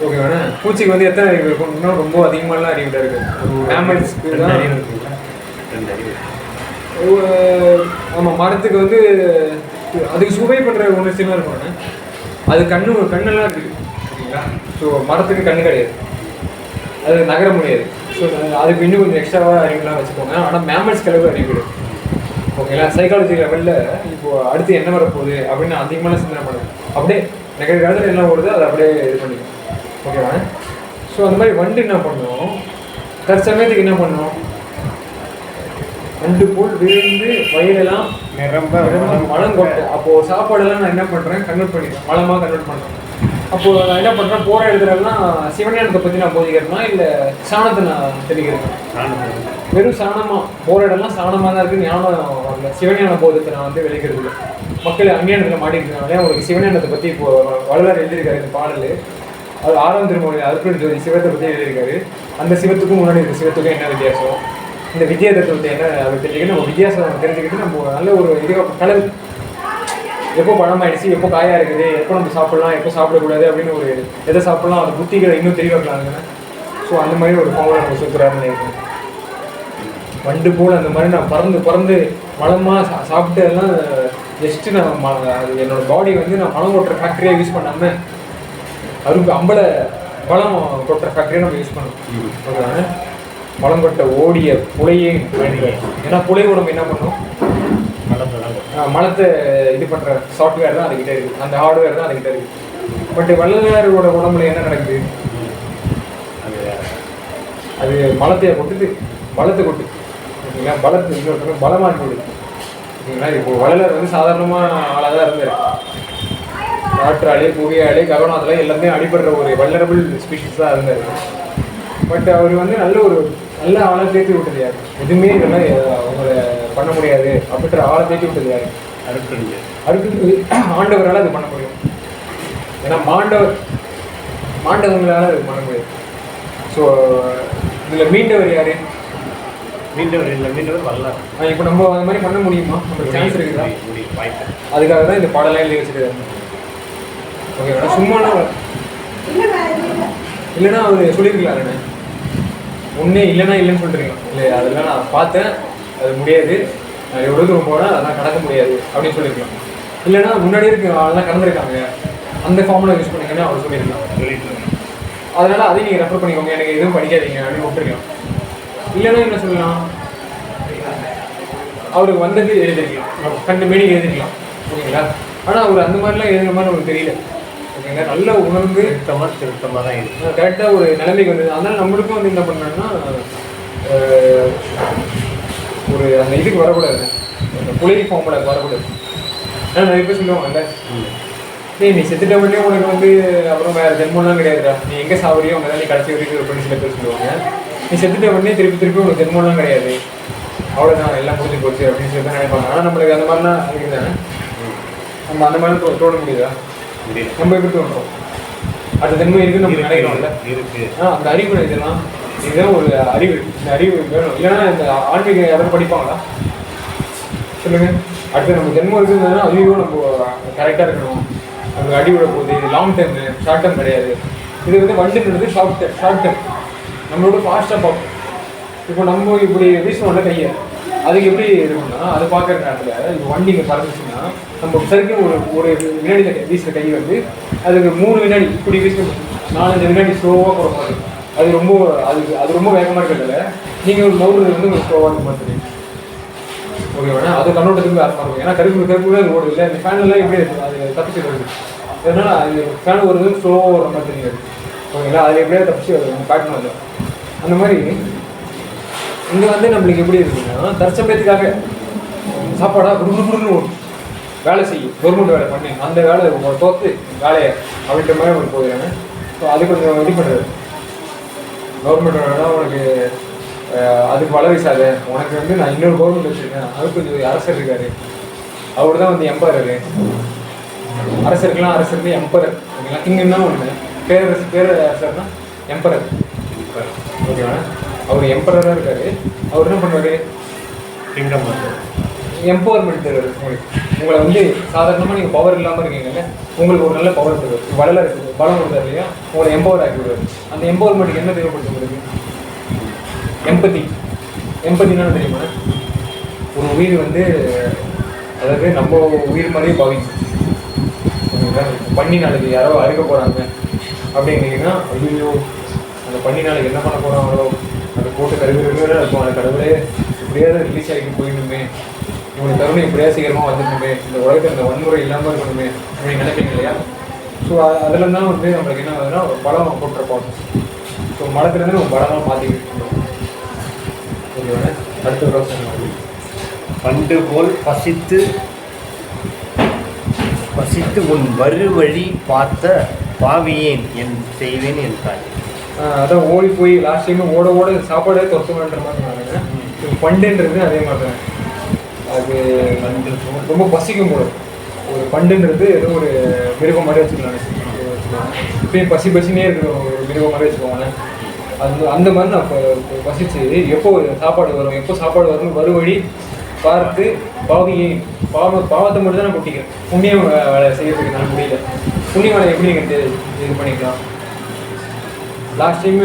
ஓகேவாண்ணா, பூச்சிக்கு வந்து எத்தனை அறிவு இருக்கும்? இன்னும் ரொம்ப அதிகமாகலாம் அறிவிட்டா இருக்குது. மேமல்ஸ்க்கு தான் 2 அறிவு. ஆமாம், மரத்துக்கு வந்து அதுக்கு சுவை பண்ணுற உணர்ச்சிலாம் இருக்கும். அது கண்ணெல்லாம் இருக்குது ஓகேங்களா. ஸோ மரத்துக்கு கண்ணு கிடையாது, அது நகர முடியாது. ஸோ அதுக்கு இன்னும் கொஞ்சம் எக்ஸ்ட்ராவாக அறிவுலாம் வச்சுக்கோங்க. ஆனால் மேமல்ஸ் அளவு அறிவு ஓகேங்களா. சைக்காலஜி லெவலில் இப்போது அடுத்து என்ன வரப்போகுது அப்படின்னு அதிகமான சிந்தனை பண்ணுவேன். அப்படியே நகர காலத்தில் என்ன ஓடுது அதை அப்படியே இது பண்ணிக்கும். ஓகேவா. ஸோ அந்த மாதிரி வண்டு என்ன பண்ணணும், தற்சமயத்துக்கு என்ன பண்ணணும், வண்டு போல் விழுந்து வயலெல்லாம் நிரம்ப மலம் கொட்டு. அப்போது சாப்பாடெல்லாம் நான் என்ன பண்ணுறேன், கன்வெர்ட் பண்ணிடுறேன், மலமாக கன்வெர்ட் பண்ணுறேன். அப்போது நான் என்ன பண்ணுறேன், போகிற இடத்துலலாம் சிவஞானத்தை பற்றி நான் போதிக்கிறேன்னா இல்லை சாணத்தை நான் தெளிக்கிறேன். வெறும் சாணமாக போகிற இடம்லாம் சாணமாக தான் இருக்குது, ஞானம் வரல. சிவஞான போதத்தை நான் வந்து வெளிக்கிறது மக்கள் அஞ்ஞானத்தில் மாட்டிருக்கனாலே அவங்களுக்கு சிவஞானத்தை பற்றி இப்போது வள்ளலார் எழுதியிருக்காரு. இந்த பாடல் அது 6ஆம் திருமுறை அருட்பெரும் ஜோதி சிவத்தை பற்றி எழுதியிருக்காரு. அந்த சிவத்துக்கும் முன்னாடி இருக்க சிவத்துக்கும் என்ன வித்தியாசம், இந்த வித்யா தத்துவத்தை என்ன அவர் தெரிஞ்சுக்கிட்டு நம்ம வித்தியாசம் தெரிஞ்சுக்கிட்டு நம்ம நல்ல ஒரு இது கலர் எப்போ பழமாயிடுச்சு, எப்போ காயாக இருக்குது, எப்போ நம்ம சாப்பிடலாம், எப்போ சாப்பிடக்கூடாது அப்படின்னு ஒரு எதை சாப்பிடலாம் அந்த புத்திகளை இன்னும் தெளிவாக்கலாங்க. ஸோ அந்த மாதிரி ஒரு பவரை நம்ம சுற்றுறாருன்னு நினைக்கிறேன். வண்டு போல் அந்த மாதிரி நான் பறந்து மலமாக சாப்பிட்டு எல்லாம் ஜஸ்ட்டு நான் அது என்னோடய பாடி வந்து நான் மலம் கொட்டுற ஃபேக்ட்ரியாக யூஸ் பண்ணாமல் அம்பளை பழம் கொட்டுற ஃபேக்ட்ரியாக நம்ம யூஸ் பண்ணணும். ஓகே, மலம் கொட்ட ஓடிய புலையே. ஏன்னா புலை உடம்பு என்ன பண்ணும், மலத்தை இது பண்ணுற சாஃப்ட்வேர் தான் அதுக்கிட்ட இருக்குது, அந்த ஹார்ட்வேர் தான் அதுக்கிட்ட இருக்குது. பட் வள்ளலாரோட உடம்புல என்ன நடக்குது, அது மலத்தையை கொட்டுது, பலத்தை கொட்டு ஓகேங்களா. பலத்தை இன்னொரு பலமாக போடுது ஓகேங்களா. இப்போ வள்ளலார் வந்து சாதாரணமாக ஆளாக தான் இருந்தார். காற்றாலே புகையாலே கவனத்திலே எல்லாமே அடிபடுற ஒரு வல்லரபிள் ஸ்பீஷிஸ் தான் இருந்தார். பட் அவர் வந்து நல்ல ஆளை தேர்த்தி விட்டது யார், எதுவுமே இதெல்லாம் அவங்கள பண்ண முடியாது அப்படின்ற ஆளை தேர்த்தி விட்டது யார், ஆண்டவரால் அது பண்ண முடியும். ஏன்னா மாண்டவங்களால் அது பண்ண முடியும். ஸோ இதில் மீண்டவர் யார், மீண்டவர் வரலாறு. இப்போ நம்ம அந்த மாதிரி பண்ண முடியுமா, நம்மளுக்கு சான்ஸ் இருக்குதா? அதுக்காக தான் இந்த பாடலாம் எழுதி வச்சுருக்காரு. ஓகேவா. சும்மானா இல்லைன்னா அவர் சொல்லியிருக்கலாம்ண்ணே, ஒன்றே இல்லைன்னு சொல்கிறீங்க இல்லை, அதெல்லாம் நான் பார்த்தேன், அது முடியாது, நான் எவ்வளோ தூரம் போகிறேன் அதெல்லாம் கடக்க முடியாது அப்படின்னு சொல்லியிருக்கலாம். இல்லைன்னா முன்னாடியே இருக்க அதெல்லாம் கடந்திருக்காங்க, அந்த ஃபார்முலா யூஸ் பண்ணிங்கன்னு அவர் சொல்லியிருக்கலாம். அதனால் அதையும் நீங்கள் ரெஃபர் பண்ணிக்கோங்க, எனக்கு எதுவும் படிக்காதீங்க அப்படின்னு விட்டுருக்கலாம். இல்லைன்னா என்ன சொல்லலாம், அவருக்கு வந்தது எழுதிருக்கலாம், கண்டு மீனிங் எழுதிருக்கலாம் ஓகேங்களா. ஆனால் அவர் அந்த மாதிரிலாம் எழுதுற மாதிரி அவருக்கு தெரியல ஓகேங்களா. நல்ல உணர்ந்து திருத்தமாக தான் இருக்குது, கரெக்டாக ஒரு நிலைமைக்கு வந்தது. அதனால் நம்மளுக்கும் வந்து என்ன பண்ணோன்னா ஒரு அந்த இதுக்கு வரக்கூடாது, அந்த புலி ஃபார்முலாக்கு வரக்கூடாது. ஏன்னா நிறைய பேர் சொல்லுவாங்கல்ல, நீ செத்துட்ட உடனே உனக்கு வந்து அப்புறம் வேறு ஜென்மம்லாம் கிடையாதுடா, நீ எங்கே சாவறியோ அங்கே தான் நீ கடைசி வரைக்கும் அப்படின்னு சில பேர் சொல்லுவாங்க. நீ செத்துட்ட உடனே திருப்பி உனக்கு ஜென்மம்லாம் கிடையாது, அவ்வளோதான் எல்லாம் முடிஞ்சு போச்சு அப்படின்னு சொல்லி தான் நினைப்பாங்க. ஆனால் நம்மளுக்கு அந்த மாதிரிலாம் இருக்குதானே, நம்ம அந்த மாதிரி தோண முடியுதா, நம்ம எப்படி தோன்றோம், அந்த தன்மை இருக்குன்னு நம்ம நினைக்கிறோம்ல இருக்கு. அந்த அறிவு இதெல்லாம் இதுதான் ஒரு அறிவு, இந்த அறிவு வேணும். இல்லைன்னா இந்த ஆன்மீக யாரும் படிப்பாங்களா சொல்லுங்க. அடுத்து நம்ம ஜென்மம் இருக்குதுன்னா அறிவும் நம்ம கரெக்டாக இருக்கணும், நமக்கு அடி விட போகுது, இது லாங் டைம், ஷார்ட் டைம் கிடையாது. இது வந்து வண்டுன்றது ஷார்ட் டைம், நம்மளோட ஃபாஸ்ட்டாக பார்ப்போம். இப்போ நம்ம இப்படி வீசணும்ல கையை, அதுக்கு எப்படி இருக்கும்னா அது பார்க்குற நேரத்தில் இப்போ வண்டி இங்கே பறந்துச்சுன்னா நம்ம சரிக்கும் ஒரு வினாடியில் வீசுகிற கை வந்து அதுக்கு 3 வினாடி இப்படி வீசணும், 4-5 வினாடி ஸ்லோவாக போகிற மாதிரி அது ரொம்ப அது ரொம்ப வேகமாக இருக்கிறதில்ல, நீங்கள் ஒரு நோடுறது வந்து உங்களுக்கு ஸ்லோவாக இருக்க மாதிரி தெரியும். ஓகேவாண்ணா? அது கண்ணோட்டத்துக்கு வேறு மாதிரி இருக்கும். ஏன்னா கருப்பு அது ஓடுது இல்லை, இந்த ஃபேன்லாம் எப்படி இருக்குது அது தப்பிச்சு வருது. அதனால அது ஃபேன் ஒரு ஸ்லோவாக வர மாதிரி தெரியாது. ஓகேங்களா? அதில் எப்படியா தப்பிச்சு வருது காட்டணும். இல்லை அந்த மாதிரி இங்கே வந்து நம்மளுக்கு எப்படி இருக்குன்னா, தற்சமயத்துக்காக சாப்பாடாக குடுன்னு ஓடும், வேலை செய்யும், கவர்மெண்ட் வேலை பண்ணி அந்த வேலை தோற்று வேலையை அப்படின்ற மாதிரி உங்களுக்கு போயிடுறாங்க. ஸோ அது கொஞ்சம் ரெடி பண்ணுறது கவர்மெண்ட் வேலைனா உனக்கு அதுக்கு வளரிசாத உனக்கு வந்து நான் இன்னொரு கவர்மெண்ட் வச்சுருக்கேன், அதுக்கு கொஞ்சம் அரசர் இருக்காரு, அவர் தான் வந்து எம்பரரு. அரசருக்கெல்லாம் அரசருக்கு எம்பரர். ஓகேங்களா? கிங்குன்னா ஒன்று, பேரரசர்னா எம்பரர். ஓகேவா? அவர் எம்பரராக இருக்காரு. அவர் என்ன பண்ணுவார்? கிங்டம் எம்பவர்மெண்ட் தருவார். உங்களை வந்து சாதாரணமாக நீங்கள் பவர் இல்லாமல் இருக்கீங்கல்ல, உங்களுக்கு ஒரு நல்ல பவர் தருவார், வளர இருக்குது, பலம் கொடுத்தாரு இல்லையா, உங்களை எம்பவர் ஆக்கி விடுவார். அந்த எம்பவர்மெண்ட்டுக்கு என்ன தேவைப்படுது உங்களுக்கு? எம்பத்தினா தெரியுமா? ஒரு உயிர் வந்து அதாவது நம்ம உயிர் மாதிரியே பாவிக்கும். பண்ணி நாளைக்கு யாரோ அறுக்க போகிறாங்க அப்படின்னீங்கன்னா, ஐயோ அந்த பண்ணி நாளைக்கு என்ன பண்ண போகிறாங்களோ, அதை போட்டு கருவியாக இருக்கும், அந்த கடவுளே இப்படியாவது ரிலீஸ் ஆகிட்டு போயிடணுமே, இவங்க தருணம் இப்படியா சீக்கிரமாக வந்துடணுமே, இந்த உலகத்தில் இந்த வன்முறை இல்லாமல் இருக்கணுமே அப்படின்னு நினைப்பீங்க இல்லையா? ஸோ அதில் தான் வந்து நம்மளுக்கு என்ன ஆகுதுன்னா ஒரு பலம் போட்டிருப்போம். ஸோ மலத்துலேருந்து நம்ம பலமாக மாற்றிக்கிட்டு இருக்கோம். ஓகேவானே? அடுத்த யோசனை, பண்டு போல் பசித்து உன் வழி பார்த்த பாவியேன் என் செய்வேன் என் தாய். அதான் ஓடி போய் லாஸ்ட் டைம் ஓட சாப்பாடே துரத்துமான்ற மாதிரி நாங்கள் பண்டுன்றது அதே மாதிரி தான். அது ரொம்ப பசிக்கும் போது ஒரு பண்டுன்றது ஏதோ ஒரு மிருகம் மாதிரி வச்சுக்கலாம். இப்பயும் பசினே இருக்கிற ஒரு மிருகம் மாதிரி வச்சுக்கோங்களேன். அந்த மாதிரி நான் இப்போ பசிச்சு எப்போ சாப்பாடு வரும், எப்போ சாப்பாடு வரும்னு வழி பார்த்து பாவியை பாவத்தை மட்டும் தான் நான் கொட்டிக்கிறேன். புண்ணிய வேலை செய்யறதுக்கு நான் முடியல. புண்ணிய வேலை எப்படி நீங்கள் இது பண்ணிக்கலாம்? லாஸ்ட் டைம்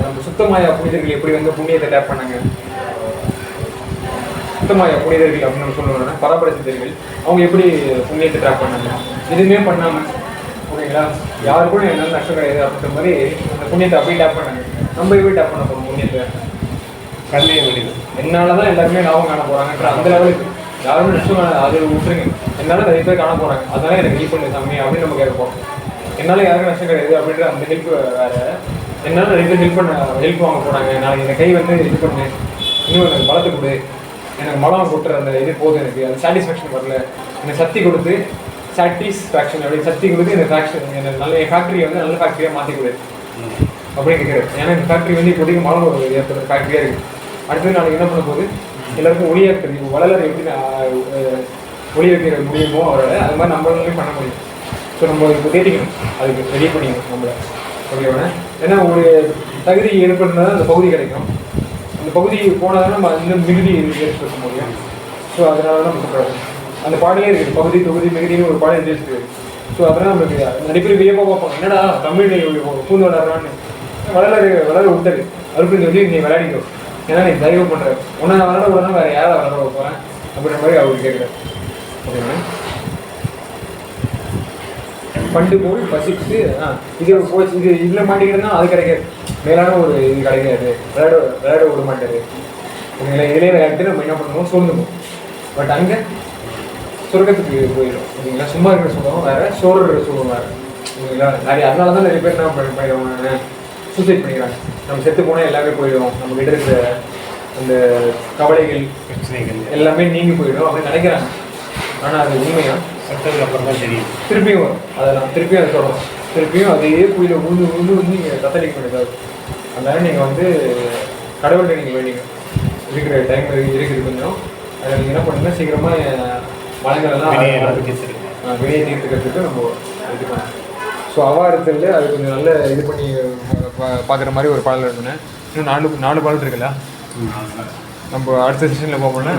நம்ம சுத்தமாயா புனிதர்கள் எப்படி வந்து புண்ணியத்தை டேப் பண்ணாங்க? சுத்தமாயா புனிதர்கள் அப்படின்னு நம்ம சொல்லுவோம்னா பராபர சித்தர்கள் அவங்க எப்படி புண்ணியத்தை டேப் பண்ணாங்க? எதுவுமே பண்ணாமல், ஓகேங்களா, யாருக்கும் என்னால் நஷ்டம் கிடையாது அப்படின்ற மாதிரி அந்த புண்ணியத்தை அப்படியே டேப் பண்ணாங்க. நம்ம எப்படி டேப் பண்ண போகிறோம் புண்ணியத்தை? கல்வியை முடிவு என்னால் தான் எல்லாருமே லாபம் காண போகிறாங்கன்ற அந்த லெவலுக்கு யாருமே நஷ்டம் அது விட்டுருங்க. என்னால் நிறைய பேர் காண போகிறாங்க, அதனால எனக்கு ஹெல்ப் பண்ணு சாமி அப்படின்னு நம்ம கேட்போம். என்னால் யாருக்கும் நஷ்டம் கிடையாது அப்படின்ற அந்த ஹெல்ப் வேறு. என்னால் நிறைய பேர் ஹெல்ப் வாங்க போகிறாங்க, நாளைக்கு இந்த கை வந்து இது பண்ணு, இன்னும் எனக்கு பலத்தை கொடு, எனக்கு மலம் கொட்டுற அந்த இது போதும், எனக்கு அது சாட்டிஸ்ஃபேக்ஷன் வரல, எனக்கு சக்தி கொடுத்து சாட்டிஸ்ஃபேக்ஷன் அப்படின்னு சக்தி கொடுத்து இந்த ஃபேக்ஷன் எனக்கு நல்ல என் ஃபேக்ட்ரியை வந்து நல்ல ஃபேக்ட்ரியாக மாற்றி கொடு அப்படின்னு கேட்குறேன். ஏன்னா இந்த ஃபேக்ட்ரி வந்து இப்போதைக்கு மலம் ஏற்படுற ஃபேக்ட்ரியாக இருக்குது. அடுத்தது நாளைக்கு என்ன பண்ண போகுது, எல்லாருக்கும் ஒளியாக்குறது வளர எப்படி ஒளி வைக்கிற முடியுமோ அவரால் அது மாதிரி நம்மளாலையும் பண்ண முடியும். ஸோ நம்ம இப்போ தேடிக்கணும், அதுக்கு ரெடி பண்ணிக்கணும் நம்மளை. ஓகேவானே? ஏன்னா ஒரு தகுதி ஏற்படுத்தினா அந்த பகுதி கிடைக்கும். அந்த பகுதி போனால் தான் நம்ம இன்னும் மிகுதி ஏற்படுத்த முடியும். ஸோ அதனால தான் நம்ம சொல்கிறாங்க. அந்த பாடலே இருக்குது, பகுதி தொகுதி மிகுதின்னு ஒரு பாடம் இருக்குது. ஸோ அதனால் நம்மளுக்கு நிறைய பேர் வியப்பாக பார்ப்போம், என்னடா தமிழ் பூந்து விளாட்றான்னு. வளர விட்டாரு அதுக்கு சொல்லி நீ விளையாடிக்கோ, ஏன்னா நீ தயவு பண்ணுற ஒன்றா நான் விளாட விடனா வேறு யாரை விளாட போகிறேன் அப்படின்ற மாதிரி அவருக்கு கேட்குறேன். ஓகேண்ணா? பண்டு போல் பசித்து இது போச்சு, இது இதில் மாட்டிக்கிட்டேன்னா அது கிடைக்காது, மேலான ஒரு இது கிடைக்காது, விளையாட விட மாட்டாரு. ஓகேங்களா? இதிலே விளையாட்டு நம்ம என்ன பண்ணுவோம், சோர்ந்துப்போம். பட் அங்கே சொர்க்கத்துக்கு போயிடும். ஓகேங்களா? சும்மா இருக்கிற சொல்லுவோம் வேறு, சோறு சொல்லுவோம் வேறு. ஓகேங்களா? அதனால தான் நிறைய பேர் என்ன பண்ணிடுவாங்க, சூசைட் பண்ணிக்கிறாங்க. நம்ம செத்து போனால் எல்லாமே போயிடும், நம்ம கிட்ட இருக்கிற அந்த கவலைகள் பிரச்சனைகள் எல்லாமே நீங்கி போயிடும் அப்படின்னு நினைக்கிறாங்க. ஆனால் அது உண்மையாக செத்ததுக்கு அப்புறம் தான் தெரியும். திருப்பியும் வரும், அதெல்லாம் திருப்பியும் அதை தொடரும், திருப்பியும் அதே குயில உழுந்து நீங்கள் தத்தளிக்க முடியாது. அதனால நீங்கள் வந்து கடவுள்கிட்ட நீங்கள் வேண்டிங்க இருக்கிற டைம் இருக்குது கொஞ்சம். அதை நீங்கள் என்ன பண்ணுங்க, சீக்கிரமாக மலைகளெல்லாம் வெளியே தீர்த்துக்கிறதுக்கு நம்ம இது பண்ணோம். ஸோ அவாரத்தில் அது கொஞ்சம் நல்ல இது பண்ணி பார்க்குற மாதிரி ஒரு பாடல் இருந்தேன். இன்னும் 4 பாடல் இருக்குல்ல, நம்ம அடுத்த செஷனில் போகணும்னா